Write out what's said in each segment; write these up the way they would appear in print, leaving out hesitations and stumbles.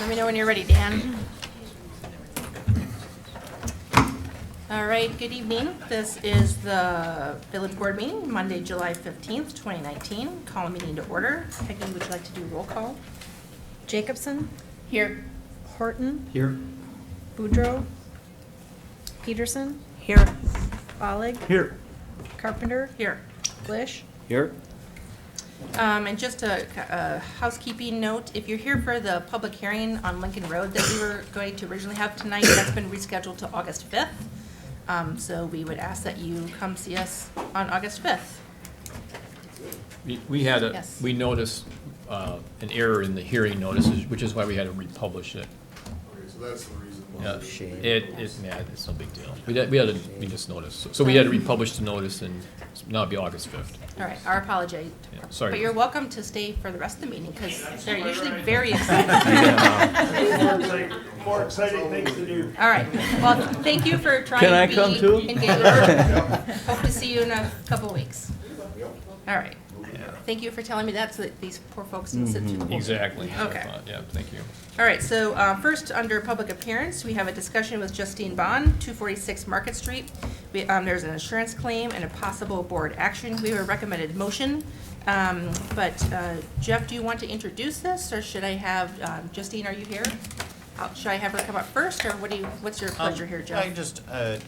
Let me know when you're ready, Dan. All right, good evening. This is the Village Board meeting, Monday, July 15th, 2019. Call a meeting to order. Peggy, would you like to do roll call? Jacobson, Here. Horton, Here. Boudreaux, Peterson, Here. Oleg, Here. Carpenter, Here. Glish. Here. And just a housekeeping note, if you're here for the public hearing on Lincoln Road that we were going to originally have tonight, that's been rescheduled to August 5th. So we would ask that you come see us on August 5th. We had Yes. we noticed an error in the hearing notices, which is why we had to republish it. Okay, so that's the reason. Yeah, shame. it's no big deal. We just noticed. So we had to republish the notice, and now it'll be August 5th. All right, our apology. Yeah, sorry. But you're welcome to stay for the rest of the meeting, because they're usually very excited. More exciting things to do. All right, well, thank you for trying Can I to come be too? engaged. Hope to see you in a couple of weeks. All right. Thank you for telling me that, so that these poor folks didn't sit through the whole. Exactly. so I Okay. thought, yeah, thank you. All right, so first, under public appearance, we have a discussion with Justine Bond, 246 Market Street. There's an insurance claim and a possible board action. We have a recommended motion. But Jeff, do you want to introduce this, or should I have, Justine, are you here? Should I have her come up first, or what's your pleasure here, Jeff?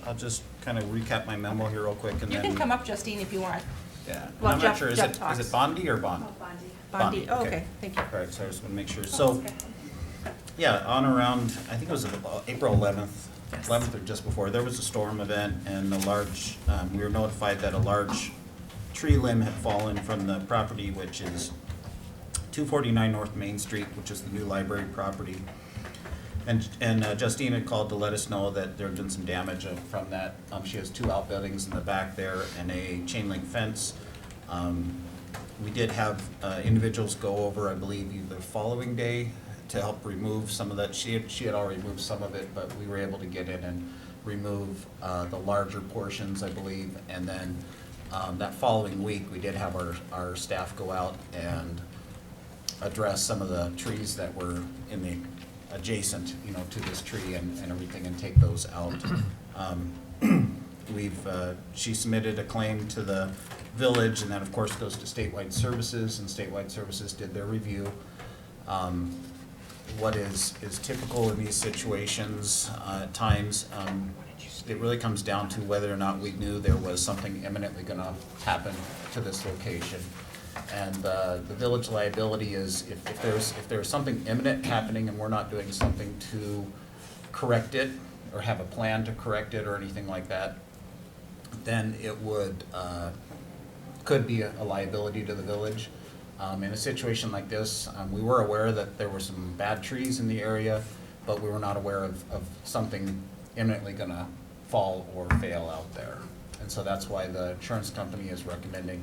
I'll just kind of recap my memo here real quick and You then. can come up, Justine, if you want. Yeah. Well, I'm Jeff- not sure, is Jeff it talks. Bondi or Bond? Bondi, oh, okay, thank you. All right, so I just want to make sure. So, yeah, on around, I think it was April 11th, 11th or just before, there was a storm event and a large, we were notified that a large tree limb had fallen from the property, which is 249 North Main Street, which is the new library property. And Justine had called to let us know that there had been some damage from that. She has two outbuildings in the back there and a chain link fence. We did have individuals go over, I believe, the following day to help remove some of that. She had already removed some of it, but we were able to get in and remove the larger portions, I believe. And then that following week, we did have our staff go out and address some of the trees that were in the adjacent, to this tree and everything, and take those out. She submitted a claim to the village, and that of course goes to statewide services, and statewide services did their review. What is typical in these situations, at times, it really comes down to whether or not we knew there was something imminently gonna happen to this location. And the village liability is if there's something imminent happening and we're not doing something to correct it or have a plan to correct it or anything like that, then it could be a liability to the village. In a situation like this, we were aware that there were some bad trees in the area, but we were not aware of something imminently gonna fall or fail out there. And so that's why the insurance company is recommending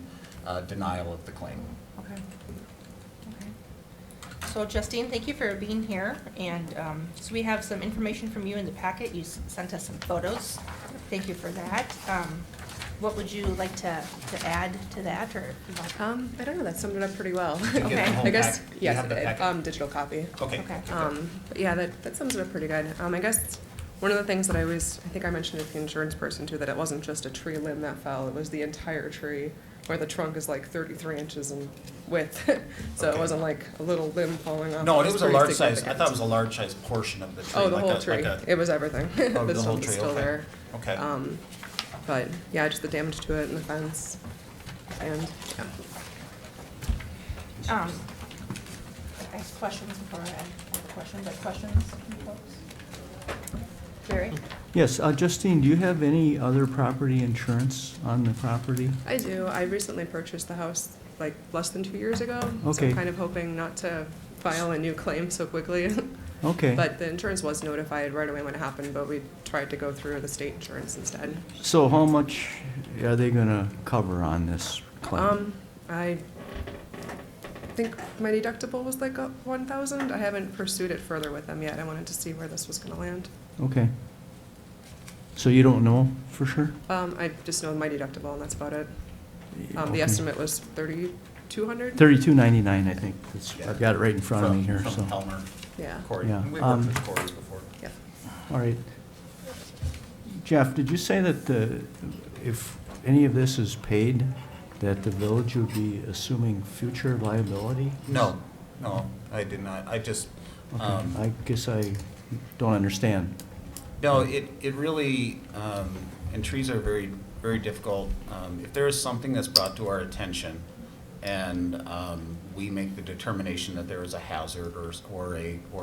denial of the claim. Okay. So Justine, thank you for being here, and so we have some information from you in the packet. You sent us some photos. Thank you for that. What would you like to add to that, or? I don't know, that summed it up pretty well. Did you get the Okay. whole I guess, pack- you yes, have the packet? digital copy. Okay. Okay. But yeah, that sums it up pretty good. I guess one of the things that I think I mentioned to the insurance person too, that it wasn't just a tree limb that fell, it was the entire tree, where the trunk is like 33 inches in width. So it Okay. wasn't like a little limb falling off. No, it was a pretty large size, I significant. thought it was a large size portion of the tree. Oh, the like whole a- tree. like a- It was everything. Oh, The the whole stump is tree, still okay. there. Okay. But yeah, just the damage to it and the fence. And yeah. I have questions before I ask questions. Like questions from folks? Jerry? Yes, Justine, do you have any other property insurance on the property? I do. I recently purchased the house like less than 2 years ago. So Okay. I'm kind of hoping not to file a new claim so quickly. Okay. But the insurance was notified right away when it happened, but we tried to go through the state insurance instead. So how much are they gonna cover on this claim? I think my deductible was like $1,000. I haven't pursued it further with them yet. I wanted to see where this was gonna land. Okay. So you don't know for sure? I just know my deductible and that's about it. The Okay. estimate was $3,200. $32.99, I think. I've got it right in front of me here, From so. Helmer. Yeah. Corey, Yeah, we've worked with Corey before. Yep. All right. Jeff, did you say that if any of this is paid, that the village would be assuming future liability? No, I did not. I just, Okay, I guess I don't understand. no, it really, and trees are very, very difficult. If there is something that's brought to our attention and we make the determination that there is a hazard or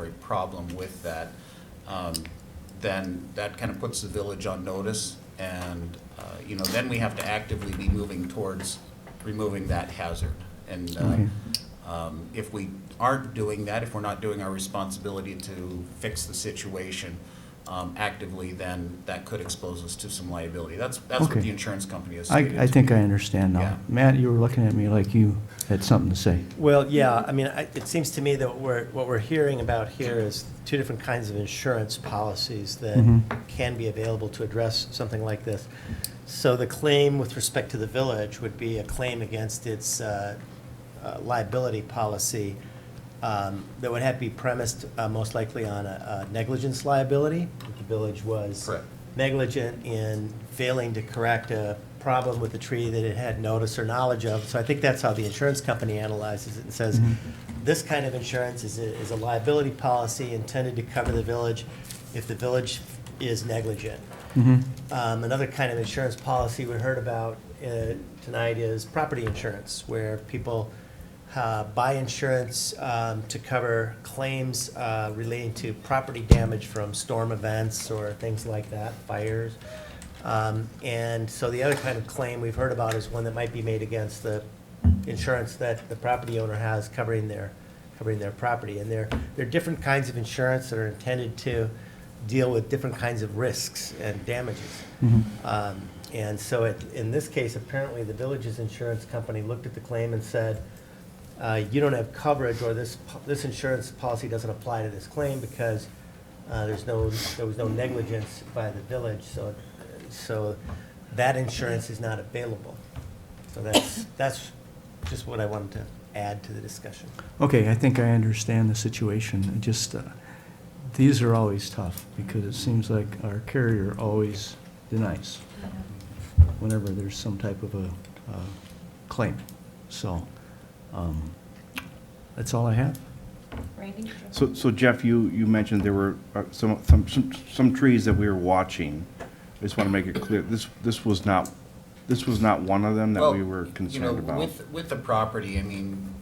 a problem with that, then that kind of puts the village on notice. And, then we have to actively be moving towards removing that hazard. And Okay. if we aren't doing that, if we're not doing our responsibility to fix the situation actively, then that could expose us to some liability. That's what Okay. the insurance company has stated. I think I understand now. Yeah. Matt, you were looking at me like you had something to say. Well, yeah, I mean, it seems to me that what we're hearing about here is two different kinds of insurance policies that Mhm. can be available to address something like this. So the claim with respect to the village would be a claim against its liability policy that would have to be premised most likely on a negligence liability. If the village was Correct. negligent in failing to correct a problem with the tree that it had notice or knowledge of. So I think that's how the insurance company analyzes it and says, Mhm. this kind of insurance is a liability policy intended to cover the village if the village is negligent. Mhm. Another kind of insurance policy we heard about tonight is property insurance, where people buy insurance to cover claims relating to property damage from storm events or things like that, fires. And so the other kind of claim we've heard about is one that might be made against the insurance that the property owner has covering their property. And they're different kinds of insurance that are intended to deal with different kinds of risks and damages. Mhm. And so in this case, apparently the village's insurance company looked at the claim and said, you don't have coverage, or this insurance policy doesn't apply to this claim because there was no negligence by the village, so that insurance is not available. So that's just what I wanted to add to the discussion. Okay, I think I understand the situation. It just, these are always tough because it seems like our carrier always denies whenever there's some type of a claim. So, that's all I have. Randy? So Jeff, you mentioned there were some trees that we were watching. I just want to make it clear, this was not one of them that we were concerned about. With the property, I mean,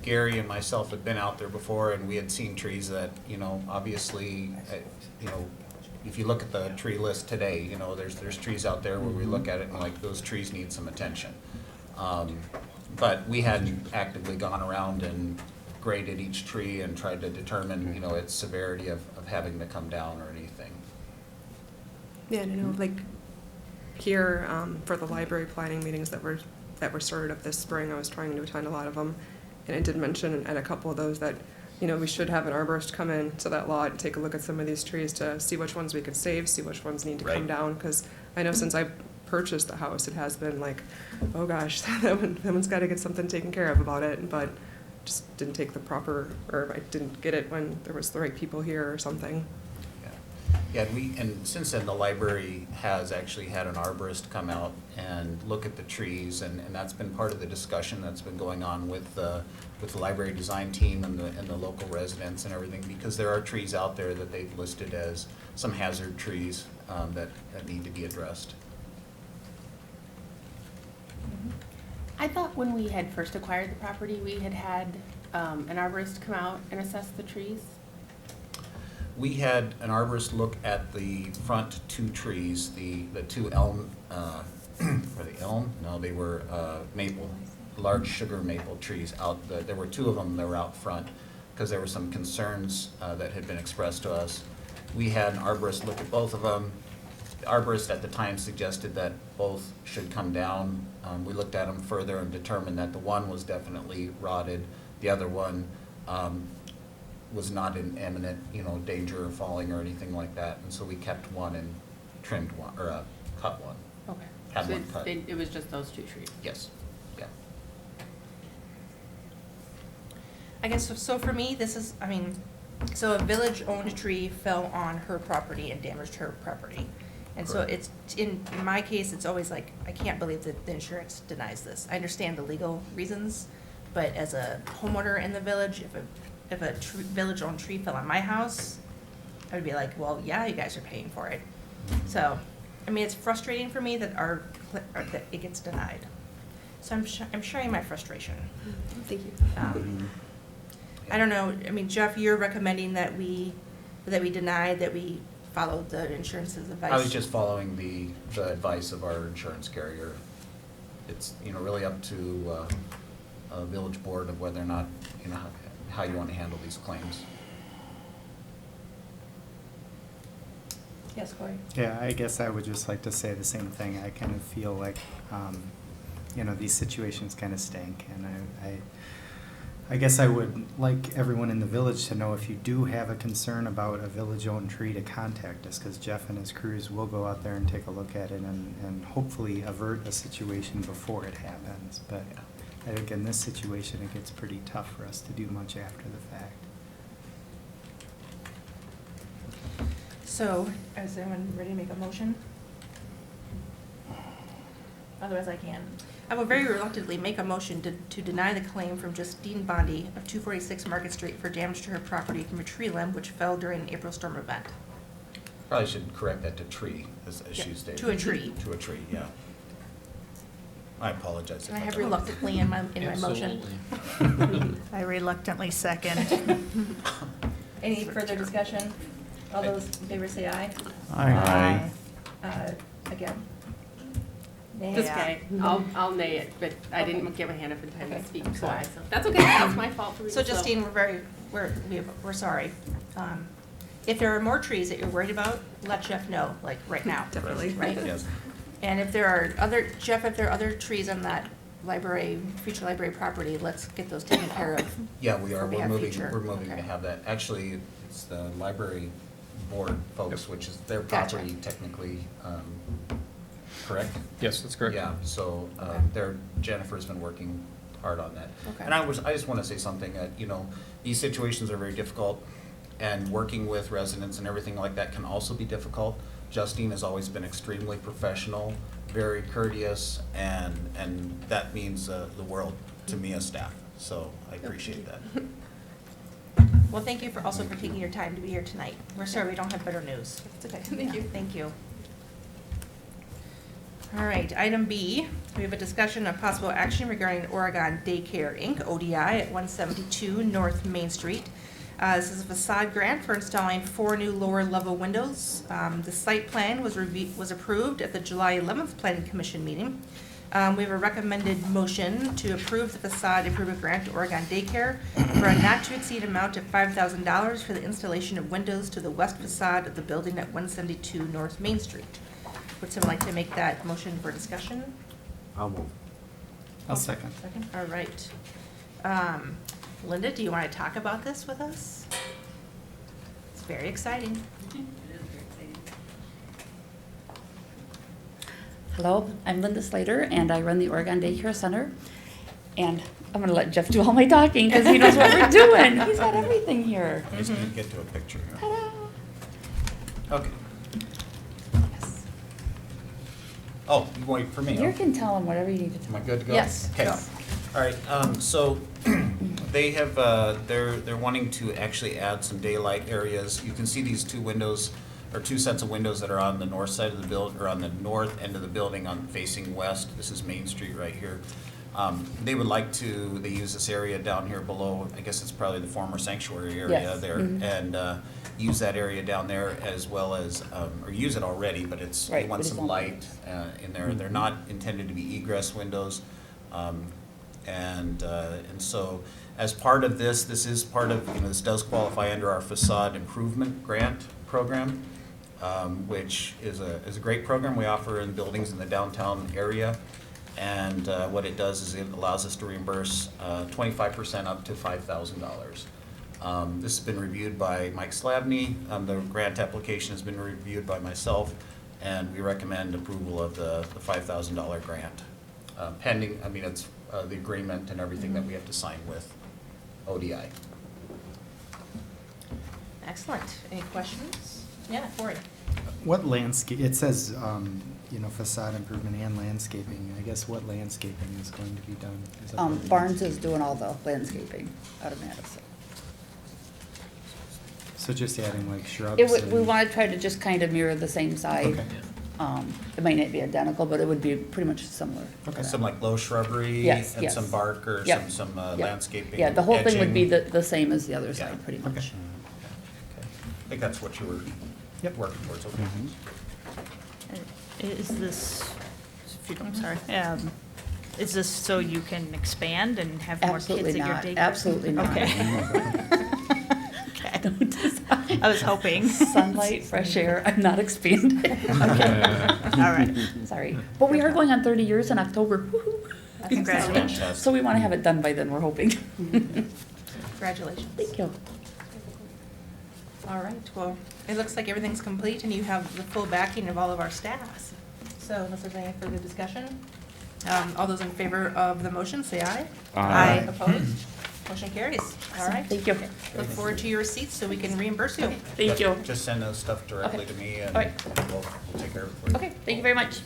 Gary and myself had been out there before, and we had seen trees that, obviously, if you look at the tree list today, there's trees out there where we look at it and like, those trees need some attention. But we hadn't actively gone around and graded each tree and tried to determine, its severity of having to come down or anything. Yeah, and I know, like, here, for the library planning meetings that were started up this spring, I was trying to attend a lot of them, and I did mention at a couple of those that, we should have an arborist come in to that lot and take a look at some of these trees to see which ones we could save, see which ones need to come Right. down, because I know since I purchased the house, it has been like, oh gosh, that one's got to get something taken care of about it, but just didn't take the proper, or I didn't get it when there was the right people here or something. Yeah, and since then, the library has actually had an arborist come out and look at the trees, and that's been part of the discussion that's been going on with the library design team and the local residents and everything, because there are trees out there that they've listed as some hazard trees that need to be addressed. I thought when we had first acquired the property, we had an arborist come out and assess the trees. We had an arborist look at the front two trees, the two elm, were they elm? No, they were maple, large sugar maple trees out. There were two of them that were out front because there were some concerns that had been expressed to us. We had an arborist look at both of them. The arborist at the time suggested that both should come down. We looked at them further and determined that the one was definitely rotted. The other one was not in imminent, danger of falling or anything like that. And so we kept one and trimmed one, or cut one. Okay. Had So one cut. it was just those two trees? Yes, yeah. I guess, so for me, this is, So a village-owned tree fell on her property and damaged her property. And so Correct. it's, in my case, it's always like, I can't believe that the insurance denies this. I understand the legal reasons, but as a homeowner in the village, if a village-owned tree fell on my house, I would be like, well, yeah, you guys are paying for it. So, I mean, it's frustrating for me that that it gets denied. So I'm sharing my frustration. Thank you. I don't know, I mean, Jeff, you're recommending that we deny, that we follow the insurance's advice? I was just following the advice of our insurance carrier. It's, really up to a village board of whether or not, how you want to handle these claims. Yes, Corey? Yeah, I guess I would just like to say the same thing. I kind of feel like, these situations kind of stink, and I guess I would like everyone in the village to know if you do have a concern about a village-owned tree to contact us, because Jeff and his crews will go out there and take a look at it and hopefully avert a situation before it happens. But I think in this situation, it gets pretty tough for us to do much after the fact. So, is anyone ready to make a motion? Otherwise, I can. I will very reluctantly make a motion to deny the claim from Justine Bondi of 246 Market Street for damage to her property from a tree limb which fell during an April storm event. Probably should correct that to tree, as Yeah, she stated. to a tree. To a tree, yeah. I apologize. And I if have don't- reluctantly in my motion. Absolutely. I reluctantly second. Any further discussion? All those in favor say aye. Aye. Again? Nay? This guy, I'll nay it, but I didn't give Hannah for time Okay. to speak, I'm so sorry. that's okay, that's my fault for being So slow. Justine, we're sorry. If there are more trees that you're worried about, let Jeff know, like, right now. Definitely. Right? Yes. And if there are other trees on that future library property, let's get those taken care of. Yeah, we are. For we We're have moving, future. we're moving to Okay. have that. Actually, it's the library board folks, which is their Gotcha. property technically, correct? Yes, that's correct. Yeah, so, Okay. Jennifer's been working hard on that. Okay. And I just want to say something that, these situations are very difficult, and working with residents and everything like that can also be difficult. Justine has always been extremely professional, very courteous, and that means the world to me as staff, so I appreciate that. Well, thank you for taking your time to be here tonight. We're sorry we don't have better news. It's okay. Thank you. Thank you. All right, item B, we have a discussion of possible action regarding Oregon Daycare, Inc., ODI, at 172 North Main Street. This is a facade grant for installing 4 new lower-level windows. The site plan was approved at the July 11th Planning Commission meeting. We have a recommended motion to approve the facade improvement grant to Oregon Daycare for a not-to-exceed amount of $5,000 for the installation of windows to the west facade of the building at 172 North Main Street. Would someone like to make that motion for discussion? I'll move. I'll second. Second, all right. Linda, do you want to talk about this with us? It's very exciting. Hello, I'm Linda Slater, and I run the Oregon Daycare Center. And I'm going to let Jeff do all my talking because he knows what we're doing. He's got everything here. I just need to get to a picture. Ta-da! Okay. Oh, you wait for me. You can tell him whatever you need to tell Am I him. good to go? Yes, Okay. go. All right, so they have, they're wanting to actually add some daylight areas. You can see these 2 windows, or 2 sets of windows that are on the north side of the building, or on the north end of the building on facing west. This is Main Street right here. They would like to, they use this area down here below, I guess it's probably the former sanctuary area Yes. there, Mhm. and use that area down there as well as, or use it already, but it's, they Right, want but it's some on light in there. They're not intended to be egress windows. And so as part of this is part of, this does qualify under our facade improvement grant program, which is a great program we offer in buildings in the downtown area. And what it does is it allows us to reimburse 25% up to $5,000. This has been reviewed by Mike Slavny. The grant application has been reviewed by myself, and we recommend approval of the $5,000 grant. Pending, it's the agreement and everything that we have to sign with ODI. Excellent. Any questions? Yeah, Cory. What landscape, it says, you know, facade improvement and landscaping. I guess what landscaping is going to be done? Is that what- Barnes is doing all the landscaping out of Madison. So just adding like shrubs It would, we and- want to try to just kind of mirror the same side. Okay. It might not be identical, but it would be pretty much similar. to Okay. that. Some like low shrubbery Yes, and yes. some bark or Yep. some Yep. landscaping. Yeah, the whole thing would be edging. the same as the other Yeah. side, pretty Okay. much. Okay. I think that's what you were Yep. working towards, okay. Is this, if you, I'm sorry, is this so you can expand and have more kids Absolutely at your not, daycare? absolutely not. Okay. Okay. I was hoping. Sunlight, fresh air, I'm not expanding. Okay. All right. Sorry, but we are going on 30 years in October. Woo-hoo. Congratulations. Fantastic. So we want to have it done by then, we're hoping. Congratulations. Thank you. All right, well, it looks like everything's complete and you have the full backing of all of our staffs. So unless there's any further discussion, all those in favor of the motion, say aye. Aye. Opposed? Motion carries. All right. Thank you. Look forward to your receipts so we can reimburse you. Thank you. Just send those stuff directly Okay. to me and All right. we'll take care of it for you. Okay, thank you very much.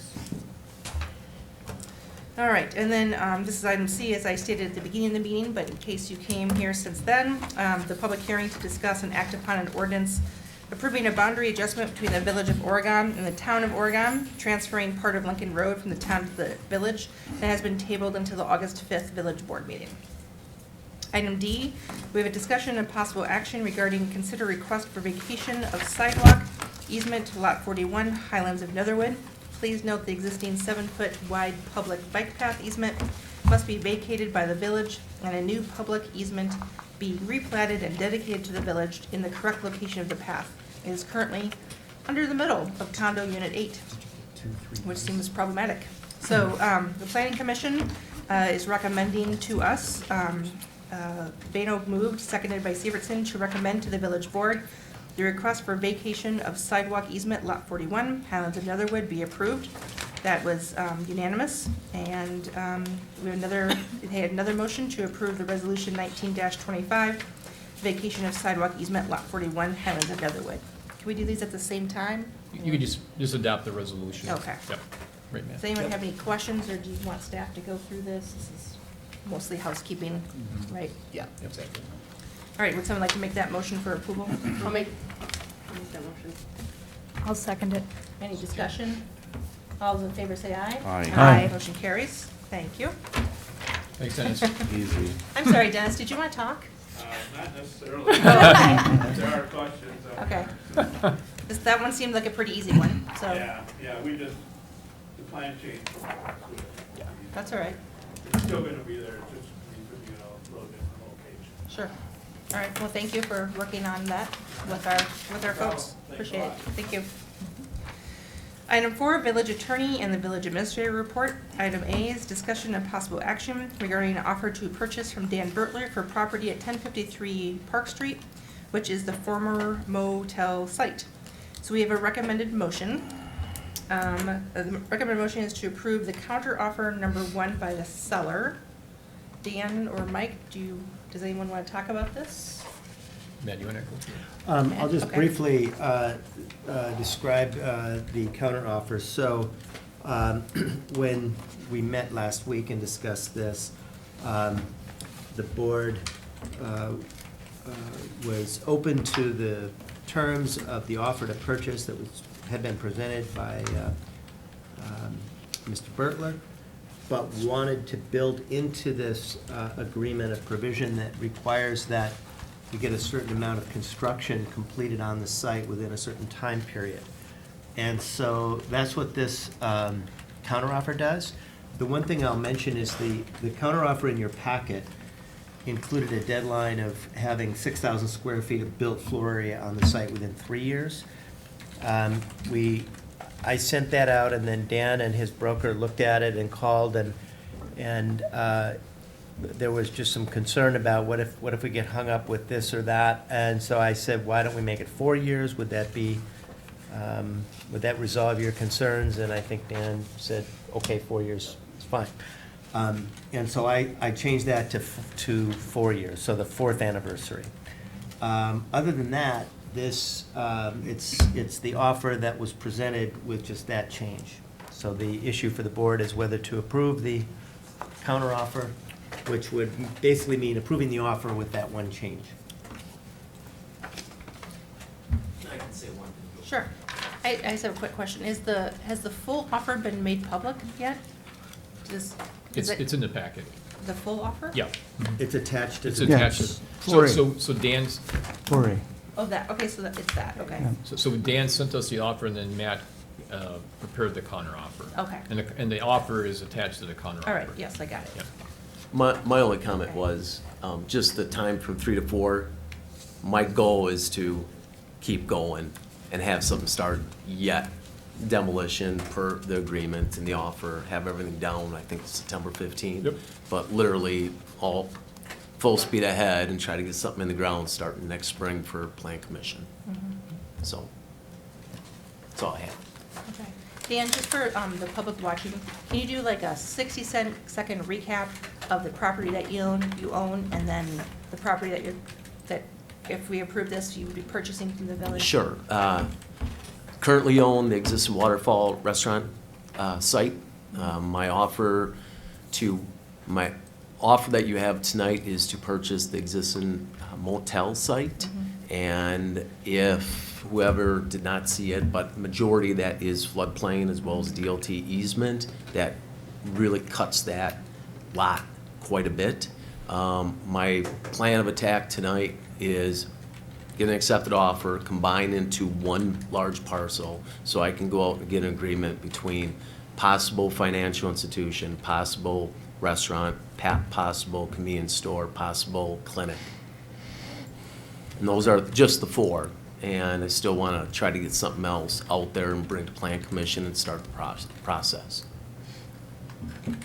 All right, and then this is item C, as I stated at the beginning of the meeting, but in case you came here since then, the public hearing to discuss and act upon an ordinance approving a boundary adjustment between the Village of Oregon and the Town of Oregon, transferring part of Lincoln Road from the town to the village, that has been tabled until the August 5th Village Board meeting. Item D, we have a discussion and possible action regarding consider request for vacation of sidewalk easement to Lot 41, Highlands of Netherwood. Please note the existing 7-foot wide public bike path easement must be vacated by the village and a new public easement be replatted and dedicated to the village in the correct location of the path. It is currently under the middle of condo unit 8, which seems problematic. So the planning commission is recommending to us, Bano moved, seconded by Severson, to recommend to the village board the request for vacation of sidewalk easement lot 41, Highlands of Netherwood, be approved. That was unanimous. And we have another motion to approve the resolution 19-25, vacation of sidewalk easement lot 41, Highlands of Netherwood. Can we do these at the same time? You could just adopt the resolution. Okay. Yep, right, ma'am. Does anyone have any questions, or do you want staff to go through this? This is mostly housekeeping, right? Yeah, exactly. All right, would someone like to make that motion for approval? I'll make that motion. I'll second it. Any discussion? All those in favor say aye. Aye. Aye. Motion carries. Thank you. Thanks, Dennis. Easy. I'm sorry, Dennis, did you want to talk? Not necessarily. Okay. There are questions. Okay. That one seemed like a pretty easy one, so Yeah, we just, the plan changed from last week. yeah, that's all right. It's still gonna be there, it's just we could be in a little different location. Sure. All right, well, thank you for working on that with our folks. Appreciate it. Thank you. Item 4, village attorney and the village administrator report. Item A is discussion and possible action regarding an offer to purchase from Dan Bertler for property at 1053 Park Street, which is the former motel site. So we have a recommended motion. The recommended motion is to approve the counter offer number 1 by the seller. Dan or Mike, does anyone want to talk about this? Matt, you want to go through? I'll just Okay. briefly describe the counteroffer. So when we met last week and discussed this, the board was open to the terms of the offer to purchase that had been presented by Mr. Bertler, but wanted to build into this agreement a provision that requires that we get a certain amount of construction completed on the site within a certain time period. And so that's what this counteroffer does. The one thing I'll mention is the counteroffer in your packet included a deadline of having 6,000 square feet of built floor area on the site within 3 years. I sent that out, and then Dan and his broker looked at it and called, and there was just some concern about what if we get hung up with this or that. And so I said, why don't we make it 4 years? Would that resolve your concerns? And I think Dan said, okay, 4 years is fine. And so I changed that to 4 years, so the 4th anniversary. Other than that, this, it's the offer that was presented with just that change. So the issue for the board is whether to approve the counteroffer, which would basically mean approving the offer with that one change. I can say one thing. Sure. I just have a quick question. Has the full offer been made public yet? It's in the packet. The full offer? Yeah, It's attached to it's the. attached. Yes. So Dan's, Lori, Oh, that, okay, so it's that, okay. Yeah. so Dan sent us the offer, and then Matt prepared the counteroffer. Okay. And the offer is attached to the counteroffer. All right, yes, I got it. Yeah. My only comment was, just the time from 3 to 4. My goal is to keep going and have something start yet. Demolition per the agreement and the offer, have everything down, I think September 15th. Yep. But literally all full speed ahead and try to get something in the ground starting next spring for plan commission. So, that's all I have. Okay. Dan, just for the public watching, can you do like a 60-second recap of the property that you own, and then the property that if we approve this, you would be purchasing from the village? Sure. Currently own the existing Waterfall restaurant site. My offer that you have tonight is to purchase the existing motel site. And if whoever did not see it, but majority of that is floodplain as well as DOT easement, that really cuts that lot quite a bit. My plan of attack tonight is get an accepted offer, combine into one large parcel, so I can go out and get an agreement between possible financial institution, possible restaurant, possible convenience store, possible clinic. And those are just the 4, and I still want to try to get something else out there and bring to Plan Commission and start the process. Okay.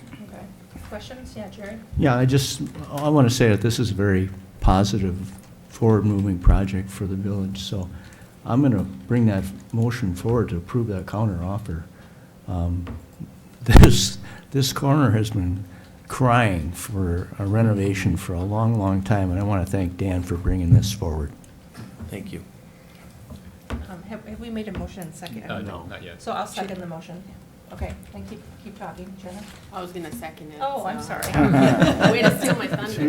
Questions? Yeah, Jerry? yeah, I want to say that this is a very positive, forward-moving project for the village, so I'm going to bring that motion forward to approve that counteroffer. This corner has been crying for a renovation for a long, long time, and I want to thank Dan for bringing this forward. Thank you. Have we made a motion and second? No, not yet. So I'll second the motion. Okay, then keep talking, Jenna. I was gonna second it. Oh, I'm so- sorry. Way to steal my thunder.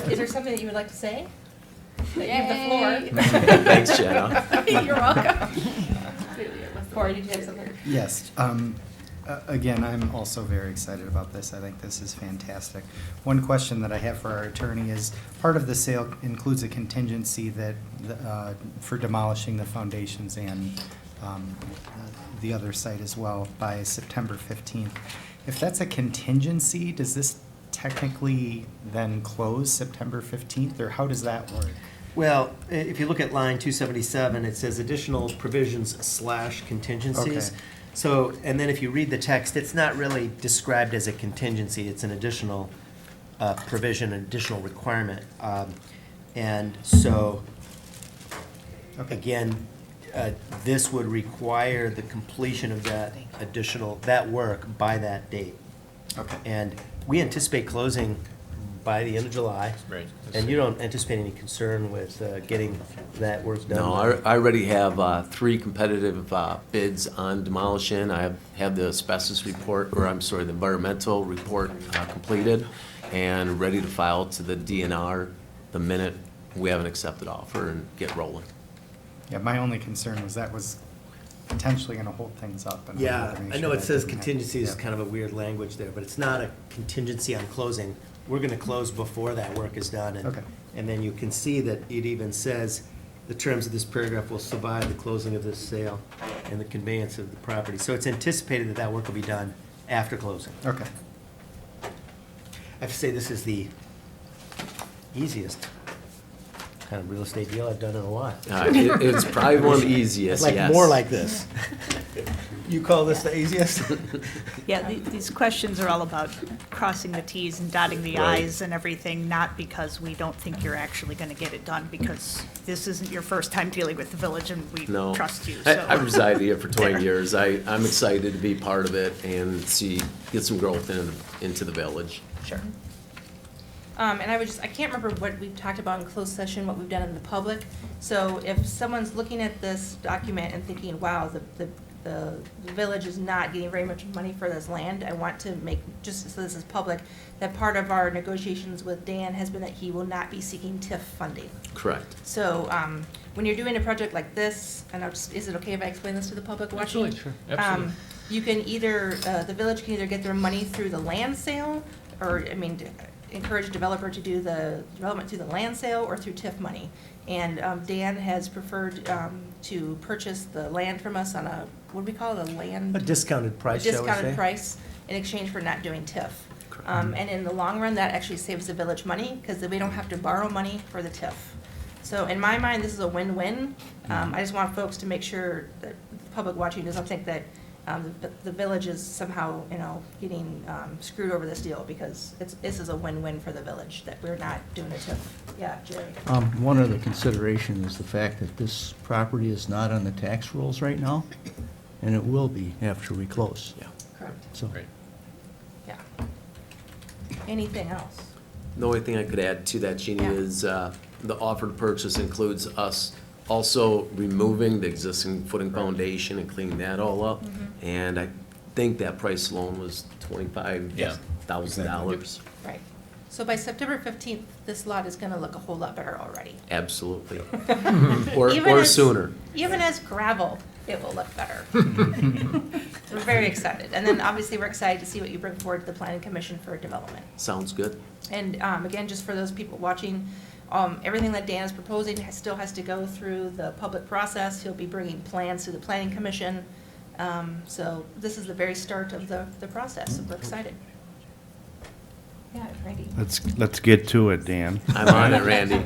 Is there something that you would like to say? That you have the floor. Thanks, Jenna. You're welcome. Corey, did you have something? Yes. Again, I'm also very excited about this. I think this is fantastic. One question that I have for our attorney is, part of the sale includes a contingency that, for demolishing the foundations and the other site as well by September 15th. If that's a contingency, does this technically then close September 15th, or how does that work? Well, if you look at line 277, it says additional provisions / contingencies. Okay. So, and then if you read the text, it's not really described as a contingency, it's an additional provision, an additional requirement. And so, again, this would require the completion of that work by that date. Okay. And we anticipate closing by the end of July. Right. And you don't anticipate any concern with getting that work done? No, I already have 3 competitive bids on demolition. I have the asbestos report, or I'm sorry, the environmental report completed and ready to file to the DNR the minute we have an accepted offer and get rolling. Yeah, my only concern was that was potentially gonna hold things up. And Yeah, wanted to make I know sure it that says didn't happen. contingency is Yeah. kind of a weird language there, but it's not a contingency on closing. We're gonna close before that work is done. Okay. And then you can see that it even says, the terms of this paragraph will survive the closing of this sale and the conveyance of the property. So it's anticipated that that work will be done after closing. Okay. I have to say, this is the easiest kind of real estate deal I've done in a while. It's probably one of the easiest, Like yes. more like this. You call this the easiest? Yeah, these questions are all about crossing the Ts and dotting the Right. Is and everything, not because we don't think you're actually going to get it done, because this isn't your first time dealing with the village and we No. trust you, I so. resided here for 20 years. I'm excited to be part of it and get some growth into the village. Sure. And I can't remember what we've talked about in closed session, what we've done in the public. So if someone's looking at this document and thinking, wow, the village is not getting very much money for this land, I want to make, just so this is public, that part of our negotiations with Dan has been that he will not be seeking TIF funding. Correct. So, when you're doing a project like this, and is it okay if I explain this to the public watching? Absolutely, sure. Absolutely. You can either, the village can either get their money through the land sale, or, encourage a developer to do the development through the land sale or through TIF money. And Dan has preferred to purchase the land from us on a, what do we call it, a land? A discounted price, shall we say? Discounted price in exchange for not doing TIF. And in the long run, that actually saves the village money, because we don't have to borrow money for the TIF. So in my mind, this is a win-win. I just want folks to make sure that the public watching doesn't think that the village is somehow, getting screwed over this deal, because this is a win-win for the village, that we're not doing a TIF. Yeah, Jerry? One other consideration is the fact that this property is not on the tax rolls right now, and it will be after we close. Yeah. Correct. So, Great. Yeah. Anything else? The only thing I could add to that, Jeannie, Yeah. is the offer to purchase includes us also removing the existing footing foundation and cleaning that all up. And I think that price alone was $25,000. Right. So by September 15th, this lot is gonna look a whole lot better already. Absolutely. Even Or as- sooner. Even as gravel, it will look better. We're very excited. And then obviously, we're excited to see what you bring forward to the planning commission for development. Sounds good. And again, just for those people watching, everything that Dan is proposing still has to go through the public process. He'll be bringing plans to the planning commission. So this is the very start of the process, so we're excited. Yeah, Randy. Let's get to it, Dan. I'm on it, Randy.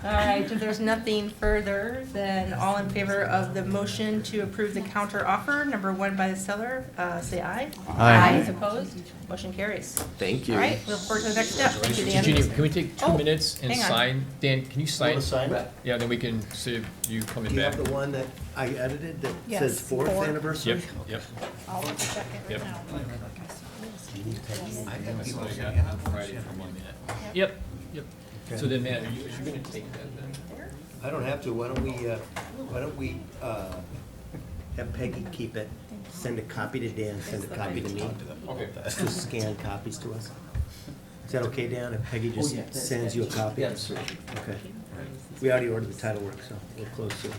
All right, if there's nothing further, then all in favor of the motion to approve the counter offer, number one by the seller, say aye. Aye. Opposed? Motion carries. Thank you. All right, we'll look forward to the next step. Thank you, Dan. Jeannie, can we take 2 Oh, minutes and hang on. sign? Dan, can you sign? sign it? Yeah, then we can see you coming Do you back. have the one that I edited that Yes, says fourth four. anniversary? Yep, yep. I'll check it Yep. right now. Yep, yep. Okay. So then, Matt, are you gonna take that then? I don't have to. Why don't we have Peggy keep it, send a copy to Dan, send a copy to me? Okay. Just scan copies to us. Is that okay, Dan, if Peggy just sends you a copy? Yes, sir. Okay. We already ordered the title work, so we'll close soon.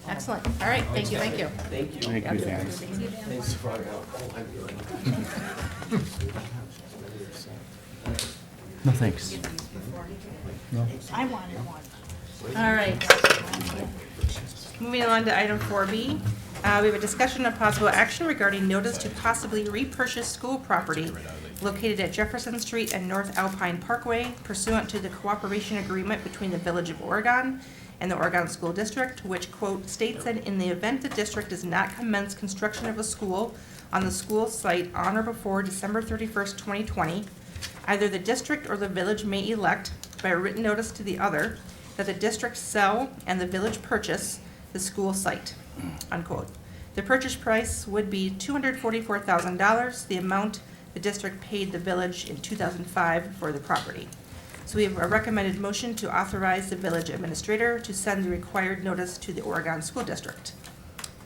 Excellent. All right, thank you, thank you. Thank you. Thank you, Dan. Thanks for your help. no, thanks. I wanted one. All right. Moving on to item 4B, we have a discussion of possible action regarding notice to possibly repurchase school property located at Jefferson Street and North Alpine Parkway pursuant to the cooperation agreement between the Village of Oregon and the Oregon School District, which, quote, states that in the event the district does not commence construction of a school on the school site on or before December 31st, 2020, either the district or the village may elect, by a written notice to the other, that the district sell and the village purchase the school site, unquote. The purchase price would be $244,000, the amount the district paid the village in 2005 for the property. So we have a recommended motion to authorize the village administrator to send the required notice to the Oregon School District.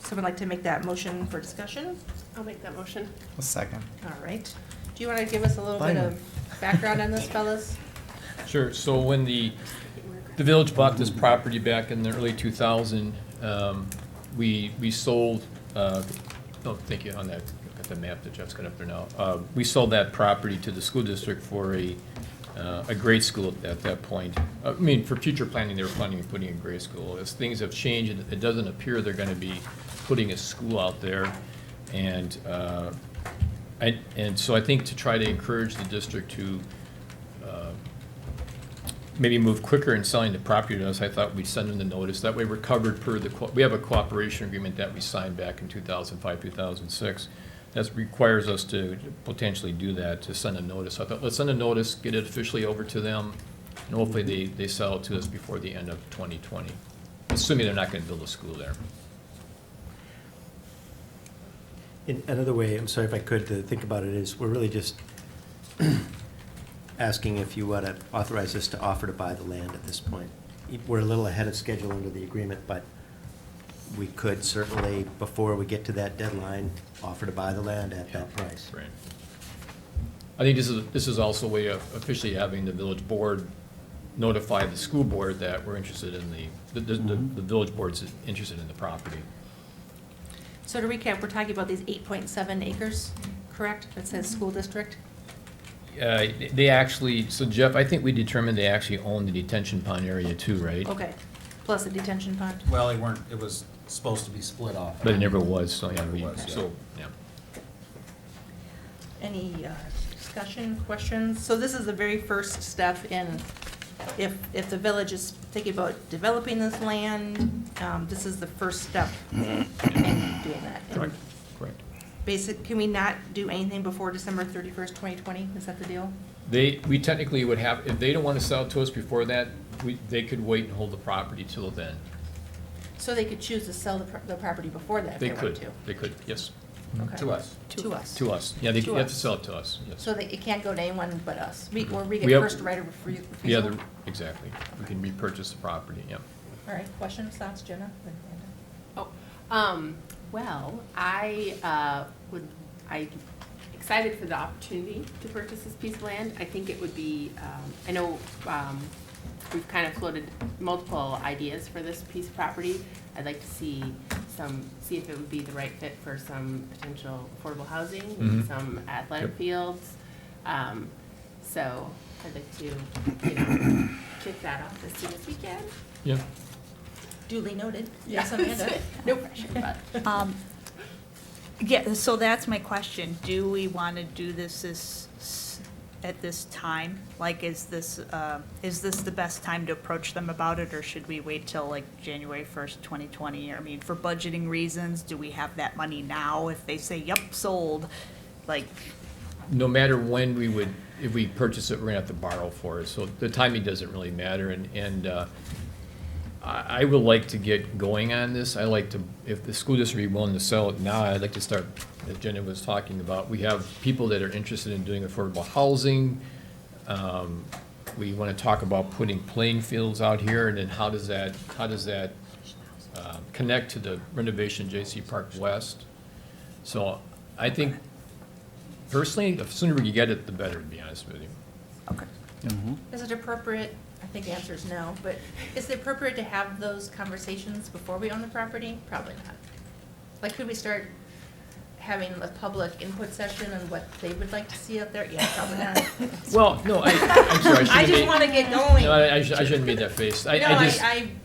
Someone like to make that motion for discussion? I'll make that motion. A second. All right. Do you want to give us a little bit of background on this, fellas? Sure, so when the village bought this property back in the early 2000, we sold, thank you on that, got the map that Jeff's got up there now. We sold that property to the school district for a grade school at that point. I mean, for future planning, they were planning on putting a grade school. As things have changed, it doesn't appear they're gonna be putting a school out there. And so I think to try to encourage the district to maybe move quicker in selling the property to us, I thought we'd send them the notice. That way we're covered per we have a cooperation agreement that we signed back in 2005, 2006. That requires us to potentially do that, to send a notice. So I thought, let's send a notice, get it officially over to them, And hopefully they sell it to us before the end of 2020, assuming they're not gonna build a school there. In another way, I'm sorry if I could, to think about it is, we're really just asking if you want to authorize us to offer to buy the land at this point. We're a little ahead of schedule under the agreement, but we could certainly, before we get to that deadline, offer to buy the land at that price. Right. I think this is also a way of officially having the village board notify the school board that we're interested in the village board's interested in the property. So to recap, we're talking about these 8.7 acres, correct? That says school district? They actually, so Jeff, I think we determined they actually own the detention pond area too, right? Okay, plus a detention pond. Well, it was supposed to be split off. But it never was, so yeah, yeah. Any discussion, questions? So this is the very first step in, if the village is thinking about developing this land, this is the first step in doing that. Correct, correct. Can we not do anything before December 31st, 2020? Is that the deal? We technically would have, if they don't want to sell it to us before that, they could wait and hold the property till then. So they could choose to sell the property before that if they wanted to? They could, yes. Okay. To us. To us. To us, yeah, they To have to us. sell it to us, yes. So it can't go to anyone but us? Or we We get have- first right of refusal? Yeah, exactly. We can repurchase the property, yeah. All right, questions, thoughts, Jenna? Well, I'm excited for the opportunity to purchase this piece of land. I think it would be, I know, we've kind of floated multiple ideas for this piece of property. I'd like to see if it would be the right fit for some potential affordable housing, maybe some athletic Yep. fields. So I'd like to, kick that off as soon as we can. Yeah. Duly noted. Yeah. Yes, Amanda? No pressure, but. Yeah, so that's my question. Do we want to do this at this time? Like, is this the best time to approach them about it, or should we wait till like January 1st, 2020? I mean, for budgeting reasons, do we have that money now? If they say, yep, sold, like, No matter when if we purchase it, we're gonna have to borrow for it, so the timing doesn't really matter, and I would like to get going on this. I like to, if the school district is willing to sell it now, I'd like to start, as Jenna was talking about, we have people that are interested in doing affordable housing. We wanna talk about putting playing fields out here, and then how does that connect to the renovation J.C. Park West? So I think, personally, the sooner we can get it, the better, to be honest with you. okay. Is it appropriate, I think the answer is no, but is it appropriate to have those conversations before we own the property? Probably not. Like, could we start having a public input session on what they would like to see out there? Yeah, probably not. Well, no, I'm sorry, I I shouldn't just make- want to get going. No, I shouldn't make that face. No, I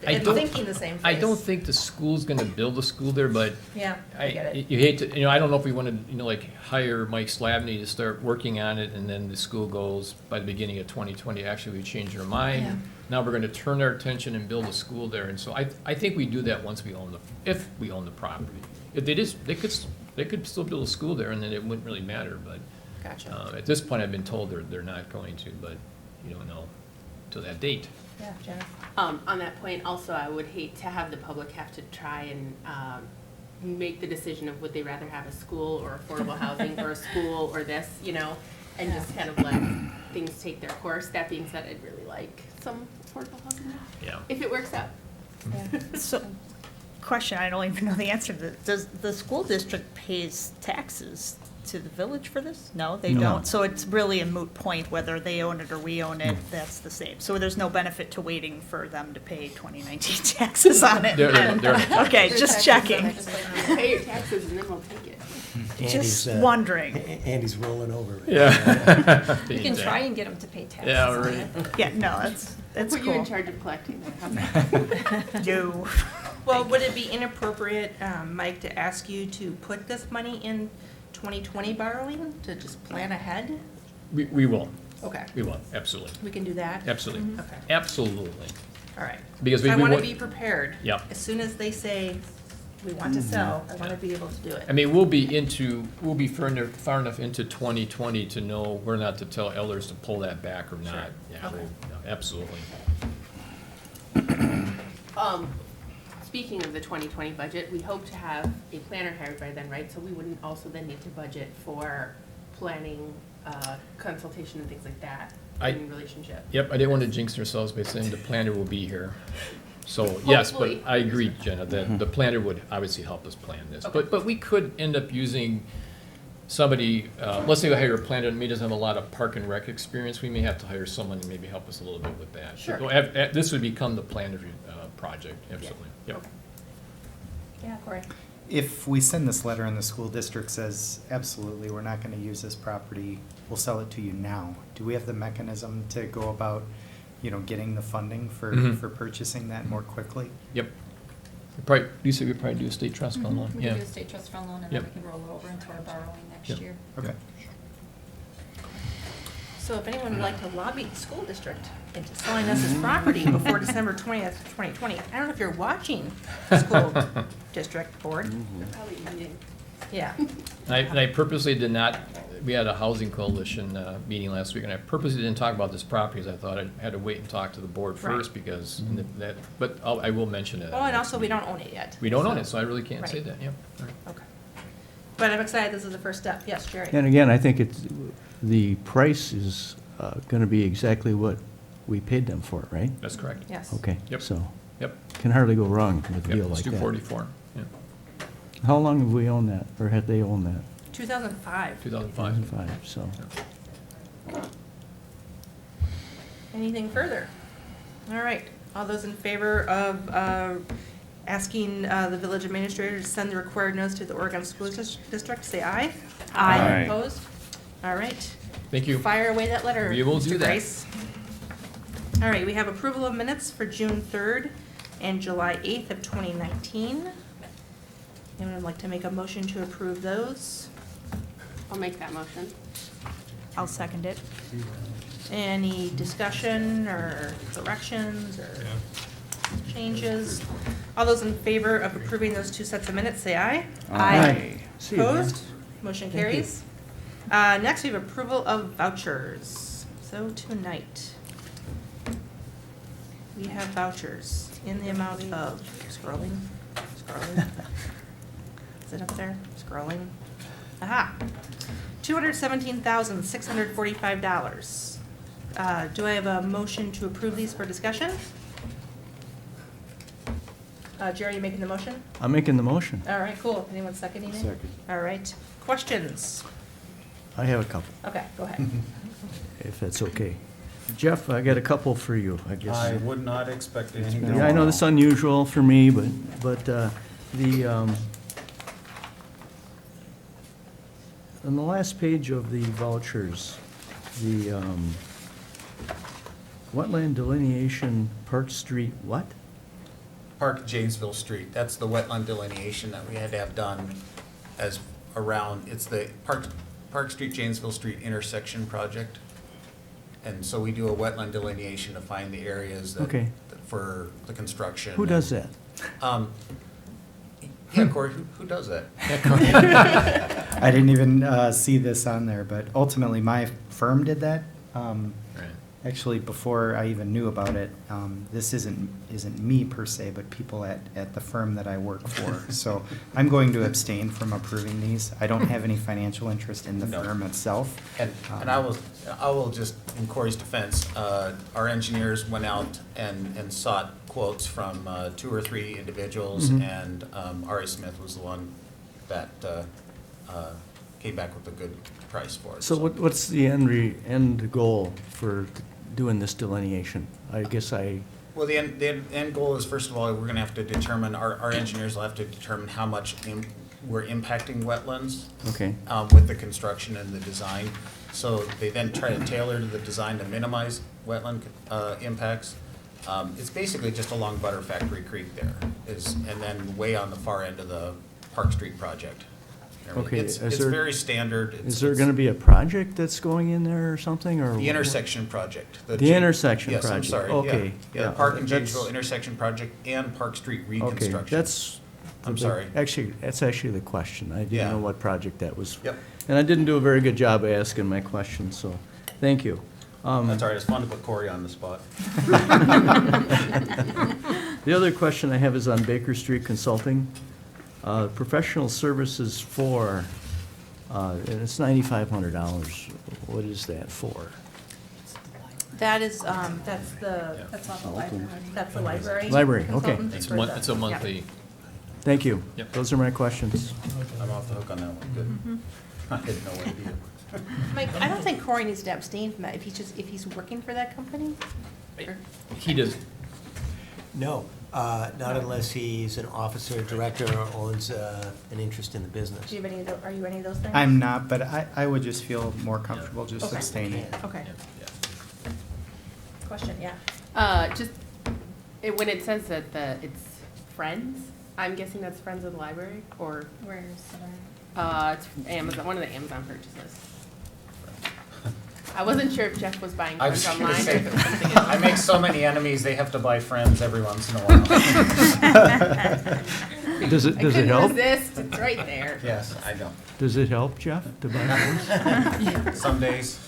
I'm don't- thinking the same I face. don't think the school's gonna build a school there, but Yeah, I get it. you hate to, I don't know if we wanna, like, hire Mike Slavny to start working on it, and then the school goes, by the beginning of 2020, actually, we change our Yeah. mind. Now we're gonna turn our attention and build a school there, and so I think we do that once if we own the property. If they could still build a school there, and then it wouldn't really matter, but, Gotcha. at this point, I've been told they're not going to, but you don't know till that date. Yeah, Jenna? On that point, also, I would hate to have the public have to try and make the decision of would they rather have a school or affordable housing or a school or this, and just kind of let things take their course. That being said, I'd really like some affordable housing there, Yeah. if it works out. So, question, I don't even know the answer to this. Does the school district pays taxes to the village for this? No, they No. don't. So it's really a moot point whether they own it or we own it, that's the same. So there's no benefit to waiting for them to pay 2019 taxes on it. They're- Okay, Their just taxes on checking. it, just like- Pay your taxes and then we'll take it. Just wondering. Andy's rolling over. Yeah. You can try and get them to pay taxes. Yeah, on right. it. Yeah, no, that's We'll put you in cool. charge of collecting that. No. Well, would it be inappropriate, Mike, to ask you to put this money in 2020 borrowing, to just plan ahead? We will, Okay, we will, absolutely, we can do that? absolutely, Okay, absolutely. all right. Because So I we want to want- be prepared. Yep. As soon as they say, we want to sell, I want to be able to do it. I mean, we'll be far enough into 2020 to know we're not to tell elders to pull that back or not. Sure. Yeah, Okay. no, absolutely. Speaking of the 2020 budget, we hope to have a planner hired by then, right? So we wouldn't also then need to budget for planning, consultation and things like that in relationship. Yep, I didn't want to jinx ourselves by saying the planner will be here. So, yes, but Hopefully. I agree, Jenna, that the planner would obviously help us plan this. Okay. But we could end up using somebody, let's say we hire a planner, and he doesn't have a lot of park and rec experience, we may have to hire someone to maybe help us a little bit with that. Sure. So, this would become the planner project, absolutely, yep. Okay. Yeah, Corey. If we send this letter and the school district says, absolutely, we're not gonna use this property, we'll sell it to you now, do we have the mechanism to go about, getting the funding Mhm. for purchasing that more quickly? Yep. Probably, Lisa, we'd probably do a state trust fund loan, We yeah. can do a state trust fund loan and Yep. then we can roll it over into our borrowing next Yep. year. Okay. So if anyone would like to lobby the school district into selling us this property before December 20th, 2020, I don't know if you're watching the school district board. They're probably meeting. Yeah. And I purposely did not, we had a housing coalition meeting last week, and I purposely didn't talk about this property, because I thought I had to wait and talk to the board Right. first, because that, but I will mention it. Well, and also we don't own it yet. We don't own it, so I really can't say Right. that, yeah. All right. Okay. But I'm excited this is the first step. Yes, Jerry? And again, I think the price is going to be exactly what we paid them for, right? That's correct. Yes. Okay, Yep. so Yep. can hardly go wrong with a Yep, deal it's like that. 244, yeah, How long have we owned that, or had they owned that? 2005. 2005. 2005, so. Anything further? All right. All those in favor of asking the village administrator to send the required notice to the Oregon School District, say aye. Aye. Opposed? All right. Thank you. Fire away that letter, We will do Mr. that. Grace. All right, we have approval of minutes for June 3rd and July 8th of 2019. Anyone would like to make a motion to approve those? I'll make that motion. I'll second it. Any discussion or corrections or changes? All those in favor of approving those two sets of minutes, say aye. Aye. See you, Dan. Opposed? Motion Thank you. carries. Next, we have approval of vouchers. So tonight, we have vouchers in the amount of, scrolling. Is it up there? Scrolling. Aha. $217,645. Do I have a motion to approve these for discussion? Jerry, you making the motion? I'm making the motion. All right, cool. Anyone seconding it? Second. All right. Questions? I have a couple, Okay, go ahead. if that's okay. Jeff, I got a couple for you, I guess. I would not expect anything. Yeah, I know this is unusual for me, but on the last page of the vouchers, the wetland delineation, Park Street, what? Park Janesville Street, that's the wetland delineation that we had to have done as around, it's the Park Street, Janesville Street intersection project. And so we do a wetland delineation to find the areas that, Okay. for the construction. Who does that? Yeah, Corey, who does that? I didn't even see this on there, but ultimately my firm did that. Right. Actually, before I even knew about it, this isn't me per se, but people at the firm that I work for. So I'm going to abstain from approving these. I don't have any financial interest in the No. firm itself. And I will just, in Corey's defense, our engineers went out and sought quotes from 2 or 3 individuals, Mhm. and Ari Smith was the one that came back with a good price for it. So what's the end goal for doing this delineation? I guess Well, the end goal is, first of all, we're gonna have to determine, our engineers will have to determine how much we're impacting wetlands okay. with the construction and the design. So they then try to tailor the design to minimize wetland impacts. It's basically just along Butter Factory Creek there, and then way on the far end of the Park Street project. Okay, It's is there- very standard. Is there going to be a project that's going in there or something, or? The intersection project. The intersection project, Yes, I'm sorry, okay, yeah. yeah, The Park and that's- Janesville intersection project and Park Street Okay, reconstruction. that's I'm sorry. Actually, that's actually the question. I Yeah. didn't know what project that was. Yep. And I didn't do a very good job of asking my question, so, thank you. That's all right, it's fun to put Corey on the spot. The other question I have is on Baker Street Consulting. Professional services for, and it's $9,500. What is that for? That is, that's the, That's off the library. that's the library. Library, okay. consultant It's for the- it's a yeah. monthly, Thank you. Yep. Those are my questions. I'm off the hook on that one, good. I had no idea. Mike, I don't think Corey needs to abstain from that if he's working for that company. Or- he does, No, not unless he's an officer, director, or owns an interest in the business. Do you have any of those, are you any of those things? I'm not, but I would just feel more comfortable just Okay. abstaining. Okay. Question, yeah. When it says that it's Friends, I'm guessing that's Friends of the Library, or, Where's the? it's Amazon, one of the Amazon purchases. I wasn't sure if Jeff was buying I was Friends gonna online or say, if it was something else. I make so many enemies, they have to buy friends every once in a while. Does it I couldn't help? resist, it's right there. Yes, I know. Does it help, Jeff, to buy those? Some days.